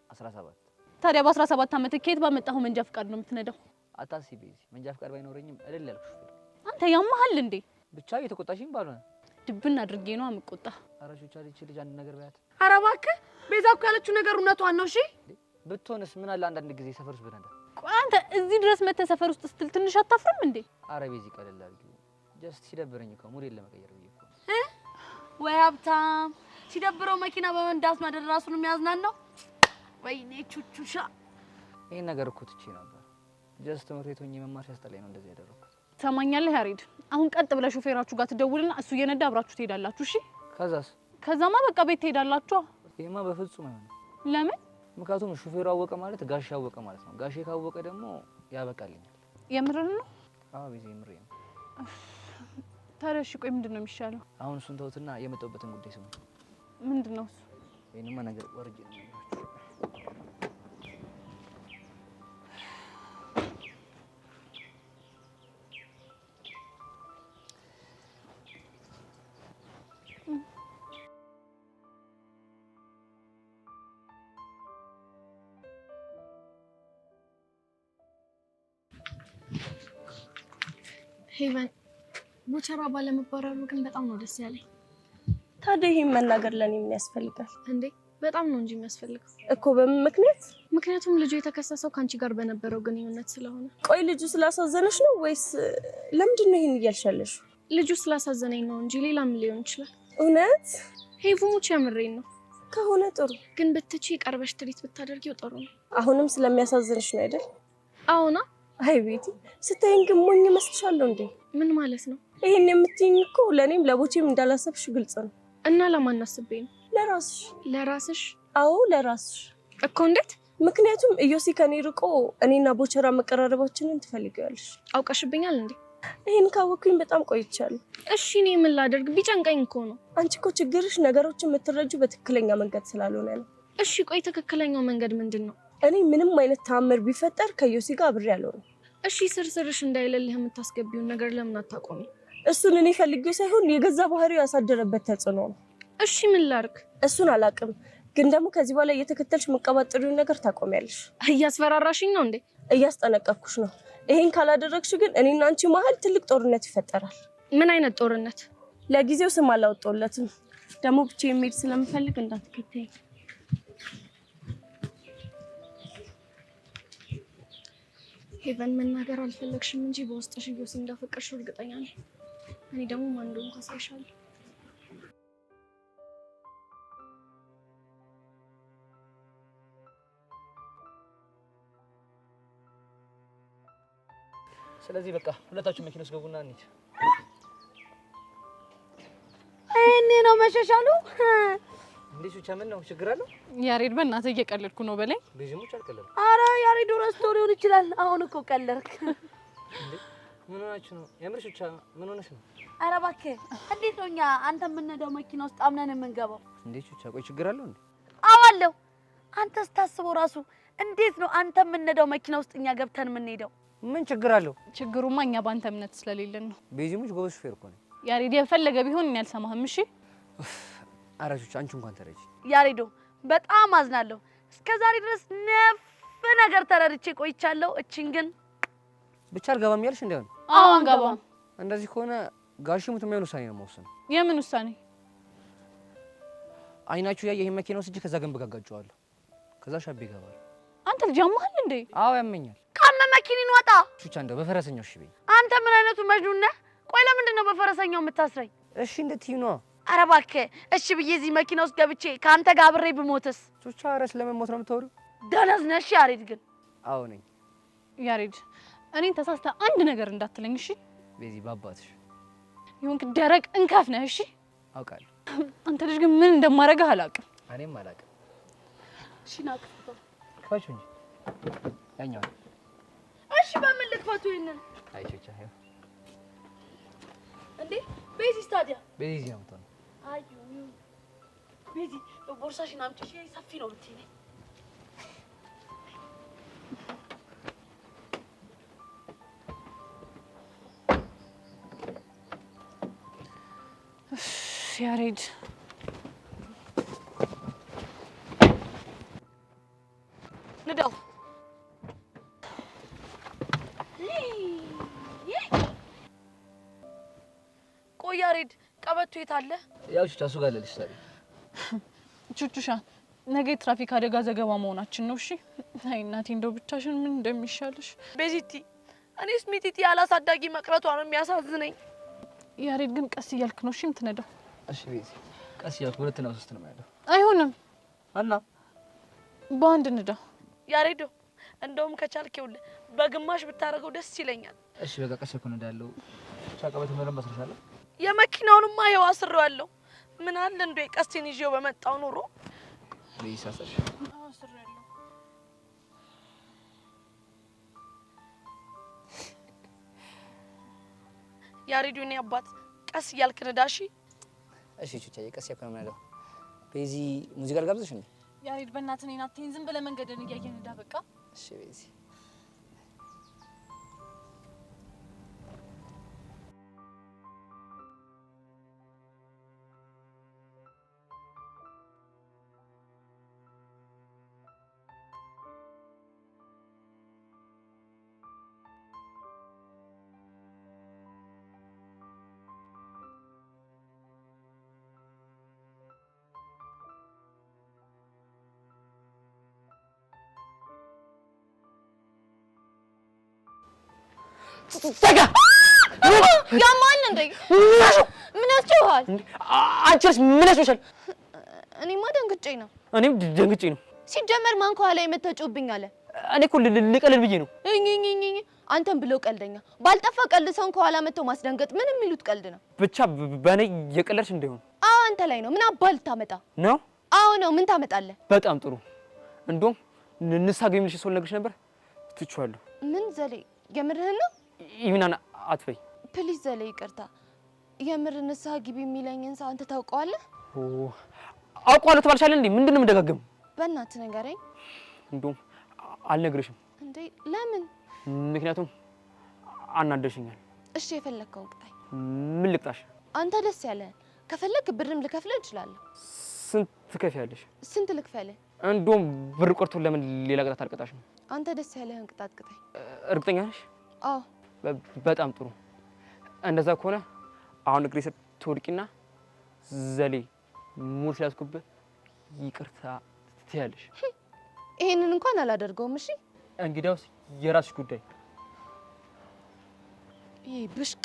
17። ታዲያ በ17 ዓመትህ ከየት ባመጣኸው መንጃ ፍቃድ ነው የምትነዳው? አታስቢ ቤዚ፣ መንጃ ፍቃድ ባይኖረኝም እልል ያልኩ ሹፌር። አንተ ያማሃል እንዴ? ብቻ እየተቆጣሽኝ ባልሆነ ድብን አድርጌ ነው አምቆጣ። ኧረ ሹቻ ልጅ አንድ ነገር በያት። ኧረ እባክህ ቤዛ እኮ ያለችው ነገር እውነቷን ነው። እሺ ብትሆንስ ምን አለ አንዳንድ ጊዜ ሰፈር ውስጥ ብነዳ። ቆይ አንተ እዚህ ድረስ መተህ ሰፈር ውስጥ ስትል ትንሽ አታፍርም እንዴ? ኧረ ቤዚ ቀለል አድርጊው። ጀስት ሲደብረኝ እኮ ሙዴን ለመቀየር ብዬ እኮ። ወይ ሀብታም ሲደብረው መኪና በመንዳት ማደር ራሱን የሚያዝናናው። ወይኔ ቹቹሻ ይሄን ነገር እኮ ትቼ ነበር። ጀስት ትምህርት ቤት ሆኜ መማር ሲያስጠላኝ ነው እንደዚህ ያደረኩት። ትሰማኛለህ ያሬድ? አሁን ቀጥ ብለህ ሾፌራችሁ ጋር ትደውልና እሱ እየነዳ አብራችሁ ትሄዳላችሁ። እሺ ከዛስ? ከዛማ በቃ ቤት ትሄዳላችሁ። ይሄማ በፍጹም አይሆንም። ለምን? ምክንያቱም ሹፌሩ አወቀ ማለት ጋሼ አወቀ ማለት ነው። ጋሼ ካወቀ ደግሞ ያበቃልኛል። የምርህን ነው? አዎ ቤዚ የምሬን ነው። ታዲያ እሺ ቆይ ምንድን ነው የሚሻለው? አሁን እሱን ተውትና የመጣሁበትን ጉዳይ ስሙ። ምንድን ነው እሱ? ይሄንማ ነገር ወርጄ ነው የሚያወራው። ሄቨን ቦቸራ ባለመባረሩ ግን በጣም ነው ደስ ያለኝ። ታዲያ ይሄን መናገር ለኔ ምን ያስፈልጋል እንዴ? በጣም ነው እንጂ የሚያስፈልገው እኮ። በምን ምክንያት? ምክንያቱም ልጁ የተከሰሰው ካንቺ ጋር በነበረው ግንኙነት ስለሆነ። ቆይ ልጁ ስላሳዘነሽ ነው ወይስ ለምንድን ነው ይሄን እያልሻለሽ? ልጁ ስላሳዘነኝ ነው እንጂ ሌላም ሊሆን ይችላል። እውነት? ሄቭሙች የምሬን ነው። ከሆነ ጥሩ፣ ግን ብትቺ ቀርበሽ ትሪት ብታደርጊው ጥሩ ነው። አሁንም ስለሚያሳዝንሽ ነው አይደል? አዎና። አይ ቤቲ ስታይኝ ግን ሞኝ መስልሻለሁ እንዴ? ምን ማለት ነው? ይሄን የምትይኝ እኮ ለኔም ለቦቼም እንዳላሰብሽ ግልጽ ነው። እና ለማን አስቤ ነው? ለራስሽ። ለራስሽ? አዎ ለራስሽ እኮ። እንዴት? ምክንያቱም ኢዮሲ ከኔ ርቆ እኔና ቦቸራ መቀራረባችንን ትፈልጊያለሽ። አውቀሽብኛል እንዴ? ይሄን ካወኩኝ በጣም ቆይቻለሁ። እሺ እኔ ምን ላደርግ? ቢጨንቀኝ እኮ ነው። አንቺ እኮ ችግርሽ ነገሮችን የምትረጁ በትክክለኛ መንገድ ስላልሆነ ነው። እሺ ቆይ ትክክለኛው መንገድ ምንድን ነው? እኔ ምንም አይነት ተአምር ቢፈጠር ከኢዮሲ ጋር አብሬ አልሆንም። እሺ ስርስርሽ እንዳይለልህ የምታስገቢውን ነገር ለምን አታቆሚ? እሱን እኔ ፈልጌው ሳይሆን የገዛ ባህሪው ያሳደረበት ተጽዕኖ ነው። እሺ ምን ላድርግ? እሱን አላውቅም፣ ግን ደግሞ ከዚህ በኋላ እየተከተልሽ መቀባጠሪውን ነገር ታቆሚያለሽ። እያስፈራራሽኝ ነው እንዴ? እያስጠነቀቅኩሽ ነው። ይሄን ካላደረግሽ ግን እኔና አንቺ መሀል ትልቅ ጦርነት ይፈጠራል። ምን አይነት ጦርነት? ለጊዜው ስም አላወጣሁለትም። ደግሞ ብቻዬን መሄድ ስለምፈልግ እንዳትከተይኝ። ሄቨን መናገር አልፈለግሽም እንጂ በውስጥሽ ኢዮሲ እንዳፈቀርሽው እርግጠኛ ነኝ። እኔ ደግሞ ማን እንደሆንኩ አሳይሻለሁ። ስለዚህ በቃ ሁለታችሁ መኪና ውስጥ ገቡና እንሂድ። እኔ ነው መሸሻሉ። እንዴ ቹቻ ምን ነው ችግር አለው? ያሬድ በእናትህ እየቀለድኩ ነው በለኝ። ቤዚሙች አልቀለድኩም። አረ ያሬድ ረስቶ ሊሆን ይችላል። አሁን እኮ ቀለድክ። እንዴ ምን ሆናችሁ ነው? የምር ቹቻ ምን ሆነሽ ነው? አረ እባክህ እንዴት ነው እኛ አንተ የምንሄደው መኪና ውስጥ አምነን የምንገባው? እንዴ ቹቻ ቆይ ችግር አለው እንዴ? አዋለሁ። አንተ ስታስበው ራሱ እንዴት ነው አንተ የምንሄደው መኪና ውስጥ እኛ ገብተን የምንሄደው? ምን ችግር አለው? ችግሩማ እኛ ባንተ እምነት ስለሌለን ነው። ቤዚሙች ጎበዝ ሹፌር እኮ ነው። ያሬድ የፈለገ ቢሆን እኔ አልሰማህም። እሺ ኧረ ቹቻ አንቺ እንኳን ተረጂ። ያሬዶ በጣም አዝናለሁ። እስከዛሬ ድረስ ነፍ ነገር ተረድቼ ቆይቻለሁ። እቺን ግን ብቻ አልገባም ያልሽ እንደሆነ? አዎ አንገባም። እንደዚህ ከሆነ ጋሽ ሙት የሚሆን ውሳኔ ነው መወሰን። የምን ውሳኔ? አይናችሁ ያየ ይሄን መኪና ወስጄ ከዛ ገንብ ጋጋጨዋለሁ። ከዛ ሻቤ ይገባል። አንተ ልጅ አማሃል እንዴ? አዎ ያመኛል። ካመ መኪኒን ወጣ። ቹቻ እንደው በፈረሰኛው እሺ በይ። አንተ ምን አይነቱ መጅኑን ነህ? ቆይ ለምንድን ነው በፈረሰኛው የምታስረኝ? እሺ እንደትዩ ነው። ኧረ እባክህ እሺ ብዬ እዚህ መኪና ውስጥ ገብቼ ከአንተ ጋር አብሬ ብሞትስ? ቹቻ ኧረ ስለመሞት ነው የምታወሪው? ደነዝ ነሽ ያሬድ። ግን አዎ ነኝ። ያሬድ እኔን ተሳስተህ አንድ ነገር እንዳትለኝ እሺ? ቤዚ ባባትሽ ይሁንክ ደረቅ እንከፍ ነህ እሺ? አውቃለሁ። አንተ ልጅ ግን ምን እንደማደርግህ አላውቅም። እኔም አላውቅም። እሺ ናቅፈው ክፋቹ እንጂ ያኛው። እሺ በምን ልክፈቱ ይሄንን? አይ ቹቻ ይኸው እንዴ ቤዚ ታዲያ ቤዚ ነው የምትሆነው። አዩ ቤዚ ቦርሳሽን አምጪ። እሺ ሰፊ ነው ብትይ ያሬድ ንዳው። ቆይ ያሬድ ቀበቶ የት አለ? ያው ቹቻ እሱ ጋር ለልሽ ታዲያ። ቹቹሻ ነገ ትራፊክ አደጋ ዘገባ መሆናችን ነው። እሺ አይ እናቴ እንደው ብቻሽን ምን እንደሚሻልሽ። ቤዚቲ እኔስ ሚጢጢ ያላሳዳጊ መቅረቷ ነው የሚያሳዝነኝ። ያሬድ ግን ቀስ እያልክ ነው እሺ የምትነዳው። እሺ ቤዚ ቀስ እያልኩ 2 እና 3 ነው ያለው። አይሆንም እና በአንድ ንዳ። ያሬዶ እንደውም ከቻልክ ይኸውልህ በግማሽ ብታረገው ደስ ይለኛል። እሺ በቃ ቀስ እኮ እንዳለው ቻቀበት ምንም መስራሻለሁ። የመኪናውንማ ይኸው አስሬዋለሁ። ምን አለ እንደው ቀስቴን ይዤው በመጣው ኑሮ ሊሳሰሽ አስሬያለሁ። ያሬዶ እኔ አባት ቀስ እያልክ ንዳሺ። እሺ ቹቻዬ ቀስ እያልኩ ነው የምነዳው። ቤዚ ሙዚቃ ልጋብዝሽ እንዴ? ያሬድ በእናትህ እኔን አትይኝ። ዝም ብለህ መንገድን እያየህ ንዳ በቃ። እሺ ቤዚ ተጋ ያማል እንዴ? ምን ያስጨዋል? አንቺስ ምን ያስጨዋል? እኔማ ደንግጬ ነው። እኔም ደንግጬ ነው። ሲጀመር ማን ከኋላ የመተጮብኝ አለ? እኔ እኮ ልቀልል ብዬ ነው። እኝኝኝኝ አንተም ብሎ ቀልደኛ ባልጠፋ ቀልድ ሰውን ከኋላ መተው ማስደንገጥ ምን የሚሉት ቀልድ ነው? ብቻ በእኔ የቀለድሽ እንደሆነ። አዎ አንተ ላይ ነው። ምን አባል ታመጣ ነው? አዎ ነው። ምን ታመጣለህ? በጣም ጥሩ። እንደውም ንስሓ ግቢ የምልሽ ሰው ልነግርሽ ነበር ትቼዋለሁ። ምን ዘሌ የምርህን ነው? ይሚናና አትበይ ፕሊዝ ዘሌ ይቅርታ። የምር ንስሓ ግቢ የሚለኝን ሰው አንተ ታውቀዋለህ? አውቀዋለሁ ትባልሻለህ እንዴ? ምንድን ነው የምደጋገም? በእናትህ ንገረኝ። እንደውም አልነግርሽም። እንዴ ለምን? ምክንያቱም አናደሽኛል። እሺ የፈለግከውን ቅጣኝ። ምን ልቅጣሽ? አንተ ደስ ያለህን። ከፈለክ ብርም ልከፍልህ እችላለሁ። ስንት ትከፍያለሽ? ስንት ልክፈልህ? እንደውም ብር ቆርቶ ለምን ሌላ ቅጣት አልቀጣሽም? አንተ ደስ ያለህን ቅጣት ቅጣኝ። እርግጠኛ ነሽ? አዎ በጣም ጥሩ። እንደዛ ከሆነ አሁን እግሬ ስር ትወድቂና ዘሌ ሙሉ ስለያዝኩብህ ይቅርታ ትያለሽ። ይሄንን እንኳን አላደርገውም። እሺ እንግዲያውስ የራስሽ ጉዳይ። ይሄ ብሽቅ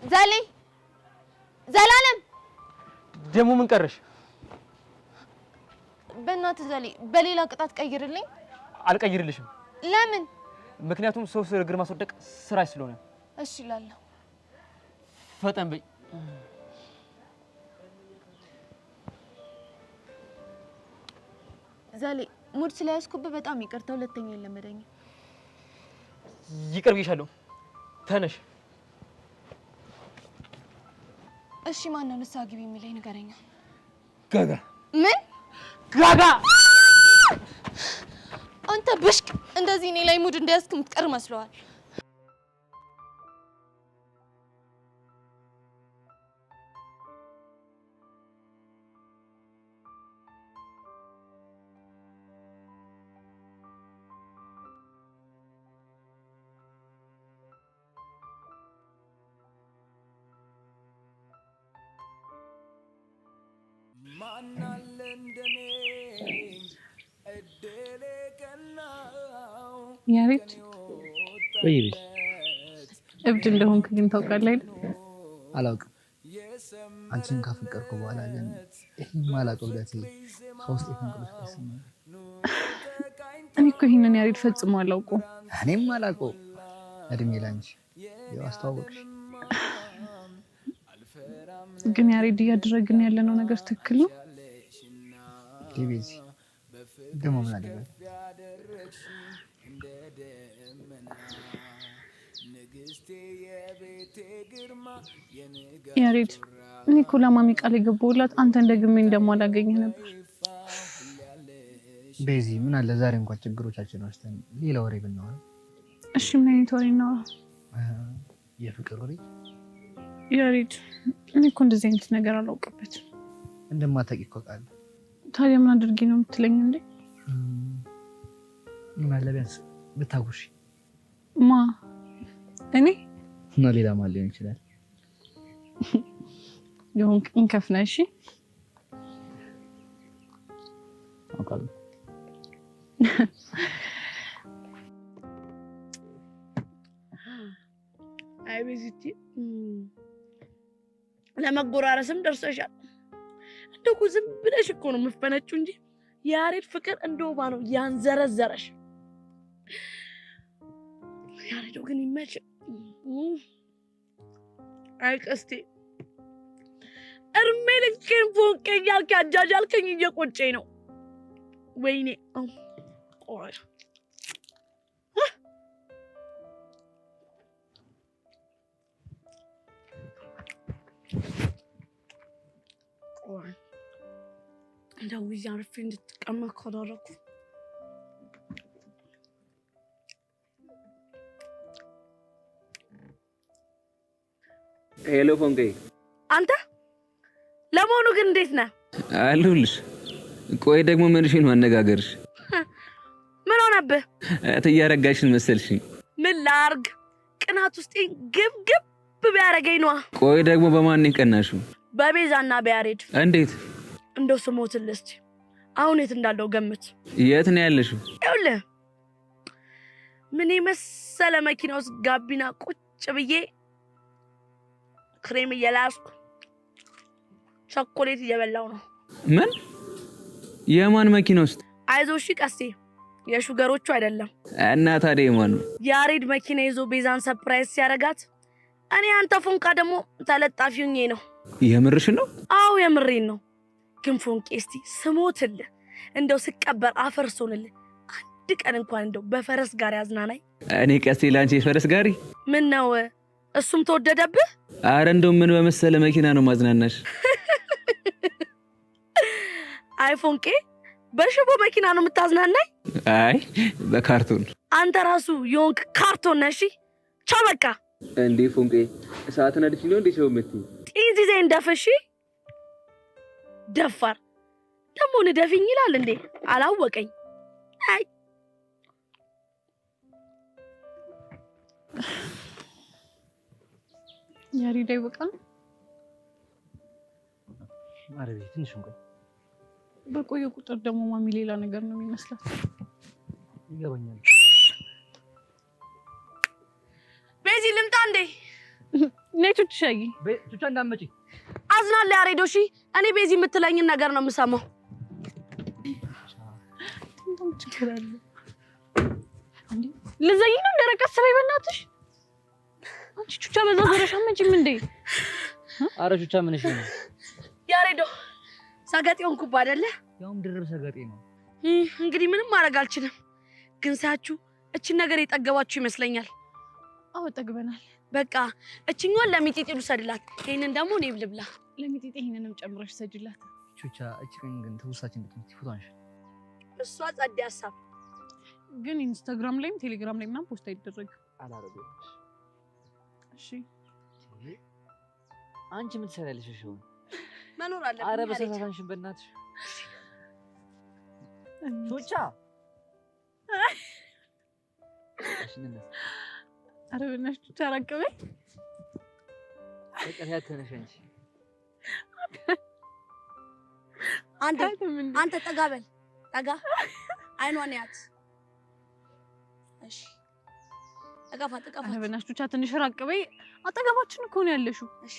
ዘሌ ዘላለም ደግሞ ምን ቀረሽ? በእናትህ ዘሌ በሌላ ቅጣት ቀይርልኝ። አልቀይርልሽም። ለምን? ምክንያቱም ሰው ስር እግር ማስወደቅ ስራሽ ስለሆነ። እሺ እላለሁ። ፈጠን በይ። ዘሌ ሙድ ስለያዝኩብህ በጣም ይቅርታ። ሁለተኛ የለመደኝ። ይቅር ብዬሻለሁ። ተነሽ። እሺ ማን ነው ንስሓ ግቢ የሚለኝ ንገረኛ። ጋጋ። ምን ጋጋ? አንተ ብሽቅ እንደዚህ እኔ ላይ ሙድ እንደያዝክ የምትቀር መስለዋል። ማናለ እንደኔ እድሌ ቀናው ያሬድ ወይ ቤት እብድ እንደሆንክ ግን ታውቃለህ አይደል? አላውቅም። አንቺን ካፈቀርኩ በኋላ ግን ይሄን ማላውቀው ብለቴ ከውስጥ የተንቀለቀለ ተሰማኝ። እኔ እኮ ይሄንን ያሬድ ፈጽሞ አላውቀውም። እኔም አላውቀው። እድሜ ላንቺ ያው አስተዋወቅሽ። ግን ያሬድ እያደረግን ያለነው ነገር ትክክል ነው? ዲቤዚ ደግሞ ምን አደረገ? ያሬድ እኔ እኮ ለማሚ ቃል የገባሁላት አንተን ደግሜ እንደማላገኝህ ነበር። ቤዚ ምን አለ ዛሬ እንኳን ችግሮቻችን ወስተን ሌላ ወሬ ብናወራ? እሺ ምን አይነት ወሬ እናወራ? የፍቅር ወሬ? ያሬድ እኔ እኮ እንደዚህ አይነት ነገር አላውቅበትም። እንደማታውቂ እኮ አውቃለሁ። ታዲያ ምን አድርጊ ነው የምትለኝ እንዴ? ምን አለ ቢያንስ ብታጉርሺ። ማ እኔ? እና ሌላ ማን ሊሆን ይችላል? የሆንክኝ ከፍና። እሺ አውቃለሁ። አይ ቤዚቲ ለመጎራረስም ደርሰሻል። እንደው ዝም ብለሽ እኮ ነው የምትፈነጪው እንጂ ያሬድ ፍቅር እንደው ባ ነው ያንዘረዘረሽ። ያሬዶ ግን ይመች። አይ ቀስቴ እርሜ ልኬን ፎቄ እያልክ አጃጃልከኝ እየቆጨኝ ነው። ወይኔ ቆይ እንደው እዚህ አርፌ እንድትቀመጥ ካደረኩ ሄሎ ፎንቄ፣ አንተ ለመሆኑ ግን እንዴት ነህ? አለሁልሽ። ቆይ ደግሞ ምንሽን ነው አነጋገርሽ? ምን ሆነብህ? እያረጋሽን መሰልሽኝ። ምን ላርግ? ቅናት ውስጥ ግብግብ ቢያረገኝ ነዋ። ቆይ ደግሞ በማን ይቀናሽው? በቤዛና በያሬድ። እንዴት? እንደው ስሞትልህ እስኪ አሁን የት እንዳለው ገምት። የት ነው ያለሽው? ይኸውልህ ምን የመሰለ መኪና ውስጥ ጋቢና ቁጭ ብዬ ክሬም እየላስኩ ቸኮሌት እየበላው ነው። ምን? የማን መኪና ውስጥ? አይዞሽ ቀስቴ፣ የሹገሮቹ አይደለም። እና ታዲያ የማን ነው? ያሬድ መኪና ይዞ ቤዛን ሰርፕራይዝ ሲያደርጋት እኔ አንተ ፎንቃ ደግሞ ተለጣፊ ሆኜ ነው። የምርሽ ነው? አዎ የምሬን ነው። ግን ፎንቄ እስቲ ስሞትልህ እንደው ስቀበር አፈርሶንልህ አንድ ቀን እንኳን እንደው በፈረስ ጋር ያዝናናኝ። እኔ ቀስቴ ላንቺ የፈረስ ጋሪ? ምን ነው እሱም ተወደደብህ? አረ እንደው ምን በመሰለ መኪና ነው ማዝናናሽ። አይ ፎንቄ በሽቦ መኪና ነው የምታዝናናኝ? አይ በካርቶን። አንተ ራሱ የሆንክ ካርቶን ነሽ። ቻው በቃ። እንዴ ፎንቄ እሳት ነድፊ ነው እንዴ ሰው የምትይ? ጢዚዜ እንደፈሽ ደፋር ደግሞ ንደፊኝ ይላል እንዴ? አላወቀኝ። አይ ያሬድ አይበቃም? አረቤ ትንሽ እንኳን በቆየ ቁጥር ደግሞ ማሚ ሌላ ነገር ነው የሚመስላት። ይገባኛል። ቤዚ ልምጣ እንዴ? ነይቶች ሻይ ቹቻ እንዳመጪ አዝናለሁ ያሬዶ። እሺ እኔ ቤዚ የምትለኝን ነገር ነው የምሰማው። እንደም ትችላለ እንዴ? ለዘይ ነው እንደረቀስ ሰበይ በእናትሽ። አንቺ ቹቻ በዛ ዞረሽ አመጪም እንዴ? አረ ቹቻ ምን እሺ ነው ያሬዶ? ሰገጤውን ኩባ አይደለ? ያውም ድርብ ሰገጤ ነው። እንግዲህ ምንም ማድረግ አልችልም። ግን ሳያችሁ እቺን ነገር የጠገባችሁ ይመስለኛል። አዎ ጠግበናል። በቃ እቺኛውን ለሚጢጢ ልውሰድላት፣ ይሄንን ደግሞ እኔ ልብላ። ለሚጢጢ ይሄንንም ጨምረሽ ሰጅላት። ቹቻ እቺ ግን ተውሳችን ብትምት ፎቶንሽ እሷ ጸድ ሐሳብ ግን ኢንስታግራም ላይም ቴሌግራም ላይ ምናምን ፖስት አይደረግም። አላረገውሽ። እሺ አንቺ ምን ትሰሪያለሽ? እሺ መኖር አለብኝ። አረ በሰታታንሽን በእናትሽ ቹቻ። እሺ ነስ አረ በእናትሽ ቹቻ አራቀበይ በቃ ተነሽ አንቺ። አንተ ጠጋ በል ጠጋ፣ አይኗን ያት። እሺ ጠጋፋት። አረ በእናትሽ ቹቻ ትንሽ ራቀበይ፣ አጠገባችን እኮ ነው ያለሽው። እሺ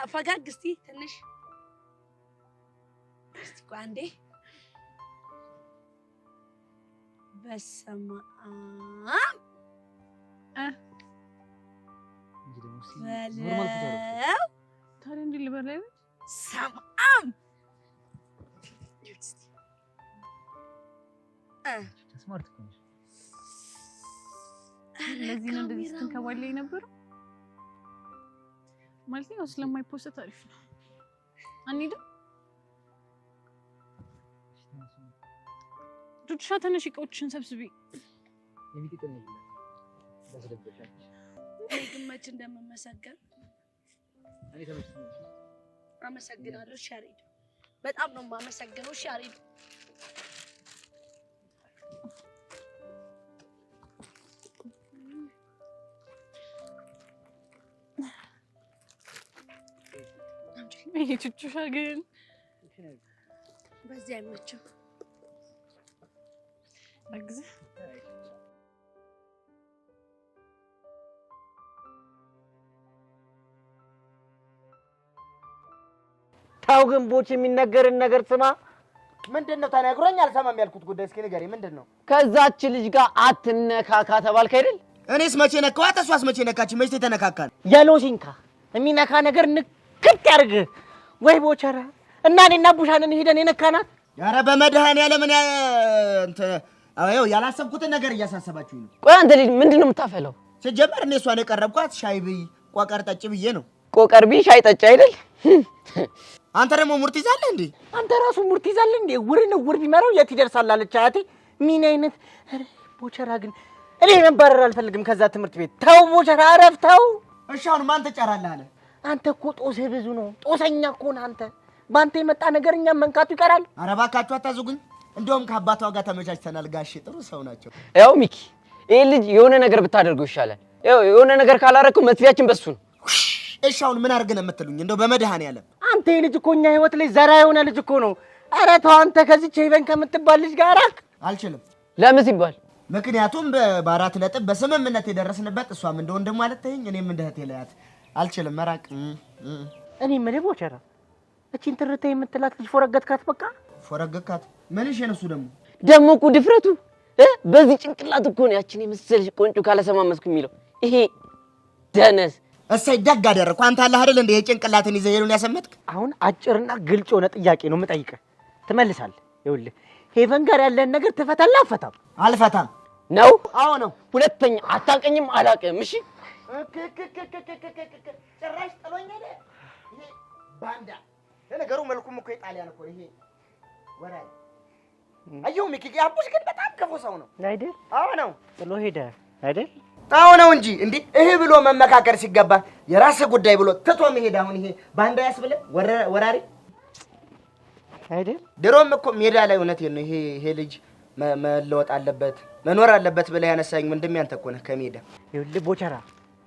ፈጋግ እስቲ ትንሽ እስቲ ቆይ አንዴ። በስመ አብ ታዲያ እንዲህ ልበል አይደል? ሰማም ስማርት ነሽ። ለዚህ ነው እንደዚህ ስትንከባለይ ነበር ማለት ነው። ስለማይፖስት አሪፍ ነው። አንሂድም? ቹቻ ተነሽ፣ እቃዎችሽን ሰብስቢ። የሚጥጥን ነው ለሰደበሻች እኔ ግን መች እንደምመሰገን እኔ ተመችቶኝ። አመሰግናለሁ ሻሪድ፣ በጣም ነው የማመሰግነው ሻሪድ። ይሄ ቹቹሻ ግን በዚህ አይመችም። አግዝ ታው ግን ቦች የሚነገርን ነገር ስማ። ምንድነው ተነግሮኝ አልሰማም ያልኩት ጉዳይ? እስኪ ንገሪ ምንድነው? ከዛች ልጅ ጋር አትነካካ ተባልክ አይደል? እኔስ መቼ ነካዋት? እሷስ መቼ ነካች? መቼ ተነካካን? የሎሲንካ የሚነካ ነገር ንክት ያርግ ወይ ቦቸራ። እና እኔና ቡሻንን ሄደን የነካናት። ኧረ በመድኃኒዓለም ምን አዎ ያላሰብኩትን ነገር እያሳሰባችሁኝ ነው። ቆይ አንተ ልጅ ምንድነው የምታፈለው? ሲጀመር እኔ እሷን የቀረብኳት ሻይ ብይ ቆቀር ጠጭ ብዬ ነው። ቆቀር ብይ ሻይ ጠጭ አይደል? አንተ ደግሞ ሙርት ይዛለህ እንዴ? አንተ ራሱ ሙርት ይዛለህ እንዴ? ውር ቢመራው የት ይደርሳል አለች አያቴ። ምን አይነት ቦቸራ ግን እኔ መባረር አልፈልግም ከዛ ትምህርት ቤት። ተው ቦቸራ አረፍ ተው። እሺ አሁን ማን ትጨራለህ አለ? አንተ እኮ ጦስህ ብዙ ነው። ጦሰኛ እኮ ነህ አንተ። ባንተ የመጣ ነገር እኛም መንካቱ ይቀራል። ኧረ እባካችሁ አታዙጉኝ። እንደውም ከአባቷ ጋር ተመቻችተናል። ጋሼ ጥሩ ሰው ናቸው። ያው ሚኪ ይሄ ልጅ የሆነ ነገር ብታደርገው ይሻላል። ያው የሆነ ነገር ካላረከው መጥፊያችን በሱ ነው። እሺ አሁን ምን አድርገን የምትሉኝ? እንደው በመድኃኒዓለም አንተ ይሄ ልጅ እኮ እኛ ህይወት ላይ ዘራ የሆነ ልጅ እኮ ነው። ኧረ ተው አንተ ከዚች ሄቨን ከምትባል ልጅ ጋር ራቅ። አልችልም። ለምን ሲባል? ምክንያቱም በአራት ነጥብ በስምምነት የደረስንበት እሷም እንደ ወንድም ማለት ተይኝ እኔም እንደ እህቴ ለያት። አልችልም መራቅ። እኔ ምን ቦቸራ እቺን ትርታ የምትላት ልጅ ፎረገትካት። በቃ ፎረገትካት። ምን እሺ ነው እሱ ደግሞ እኮ ድፍረቱ በዚህ ጭንቅላት እኮ ነው ያችን የመሰለሽ ቆንጆ ካለሰማመስኩ የሚለው ይሄ ደነስ። እሰይ ደግ አደረኩ። አንተ አለህ አይደል እንደ የጭንቅላትን ይዘህ ሄሉን ያሰመጥክ። አሁን አጭርና ግልጽ የሆነ ጥያቄ ነው የምጠይቅህ፣ ትመልሳለህ። ይኸውልህ ሄቨን ጋር ያለን ነገር ትፈታለህ? አፈታም? አልፈታም ነው። አዎ ነው። ሁለተኛ አታውቅኝም አላውቅም። እሺ ጭራሽ ጥሎኝ ሄደ። ይሄ ባንዳ ለነገሩ መልኩም እኮ የጣሊያን እኮ ይሄ ወራይ። አየሁ ሚኪ አቡሽ ግን በጣም ክፉ ሰው ነው አይደል? አዎ ነው። ጥሎ ሄደ አይደል? አዎ ነው እንጂ እንዴ እህ ብሎ መመካከር ሲገባ የራስህ ጉዳይ ብሎ ትቶ መሄድ አሁን ይሄ ባንዳ ያስብልህ ወራሪ አይደል? ድሮም እኮ ሜዳ ላይ እውነቴን ነው ይሄ ልጅ መለወጥ አለበት መኖር አለበት ብለህ ያነሳኝ ወንድሜ አንተ እኮ ነህ ከሜዳ። ይኸውልህ ቦቸራ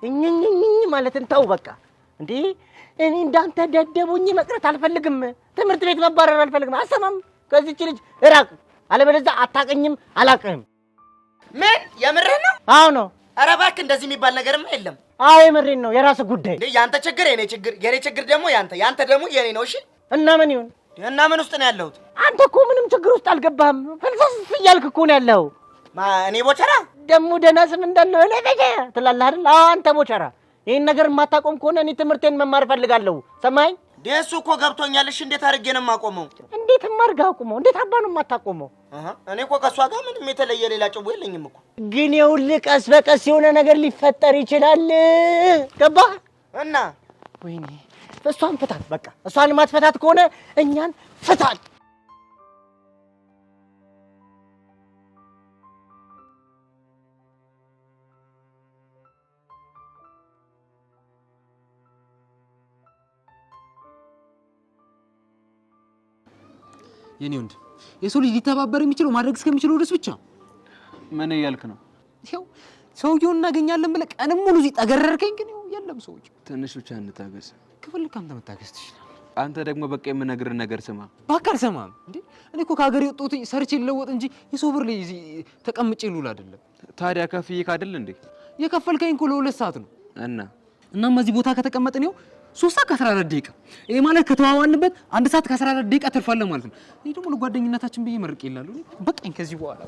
እኝኝኝ ማለትን ተው በቃ። እንዴ እኔ እንዳንተ ደደቦኝ መቅረት አልፈልግም። ትምህርት ቤት መባረር አልፈልግም። አሰማም ከዚች ልጅ እራቅ፣ አለበለዚያ አታቀኝም አላቅህም። ምን የምርህ ነው? አዎ ነው። ኧረ እባክህ እንደዚህ የሚባል ነገርማ የለም። አዎ የምሬን ነው። የራስህ ጉዳይ። እንዴ ያንተ ችግር የኔ ችግር፣ የኔ ችግር ደግሞ ያንተ ደግሞ የኔ ነው። እሺ እና ምን ይሁን? እና ምን ውስጥ ነው ያለሁት? አንተ እኮ ምንም ችግር ውስጥ አልገባህም። ፍልስፍ እያልክ እኮ ነው ያለኸው። እኔ ቦቸራ ደግሞ ደህና ስም እንዳለው ለበጀ ትላለህ አይደል? አዎ አንተ ቦቸራ፣ ይሄን ነገር የማታቆም ከሆነ እኔ ትምህርቴን መማር እፈልጋለሁ። ሰማኝ? ደሱ እኮ ገብቶኛል። እሺ እንዴት አድርጌ ነው የማቆመው? እንዴት ማርጋ አቁመው? እንዴት አባ ነው የማታቆመው? እኔ እኮ ከሷ ጋር ምንም የተለየ ሌላ ጭው የለኝም እኮ። ግን ይኸውልህ ቀስ በቀስ የሆነ ነገር ሊፈጠር ይችላል። ገባህ? እና ወይኔ እሷን ፍታት በቃ። እሷን ማትፈታት ከሆነ እኛን ፍታት። የኔ ወንድ የሰው ልጅ ሊተባበር የሚችለው ማድረግ እስከሚችለው ድረስ ብቻ። ምን እያልክ ነው? ይኸው ሰውየውን እናገኛለን ብለህ ቀንም ሙሉ እዚህ ጠገረርከኝ። ግን የለም ሰዎች ትንሽ ብቻ እንታገስ። ከፈለክ አንተ መታገስ ትችላለህ። አንተ ደግሞ በቃ የምነግርህ ነገር ስማ። እባክህ አልሰማህም እንዴ? እኔ እኮ ከሀገር የወጣሁት ሰርቼ ልለወጥ እንጂ የሰው ብር ላይ እዚህ ተቀምጬ ልውል አይደለም። ታዲያ ከፍዬ ካደል እንዴ? የከፈልከኝ እኮ ለ2 ሰዓት ነው። እናም እዚህ ቦታ ከተቀመጥን ይኸው 3 ሰዓት ከ14 ደቂቃ። ይሄ ማለት ከተዋዋልንበት 1 ሰዓት ከ14 ደቂቃ ትርፋለህ ማለት ነው። እኔ ደግሞ ለጓደኝነታችን ብዬ መርቄ ይላሉ። በቃኝ ከዚህ በኋላ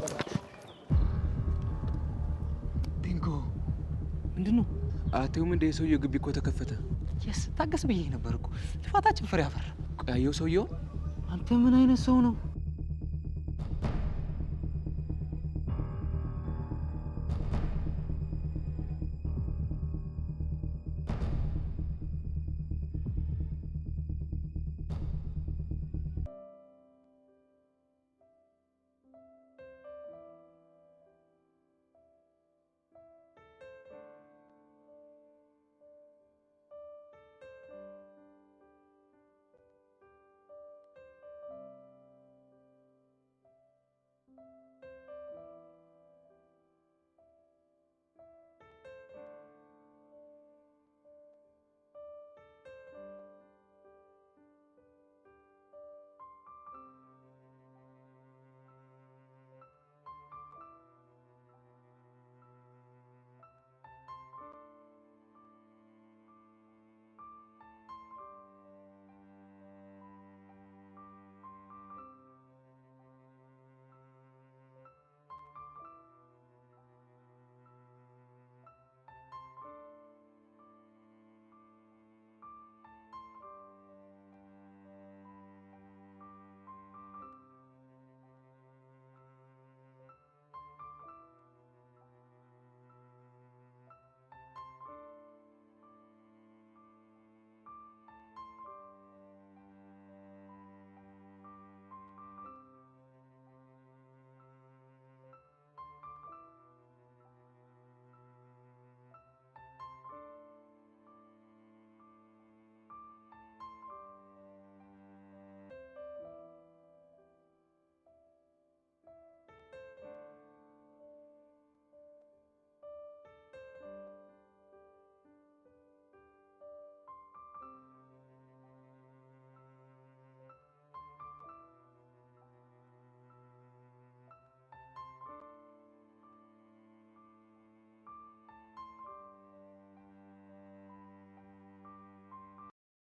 ቢንጎ ምንድነው? አቴውም እንደ የሰውየው ግቢ እኮ ተከፈተ። የስ ታገስ ብዬ ነበር እኮ ልፋታችን ፍሬ አፈራ። ቆያየው ሰውየው አንተ ምን አይነት ሰው ነው?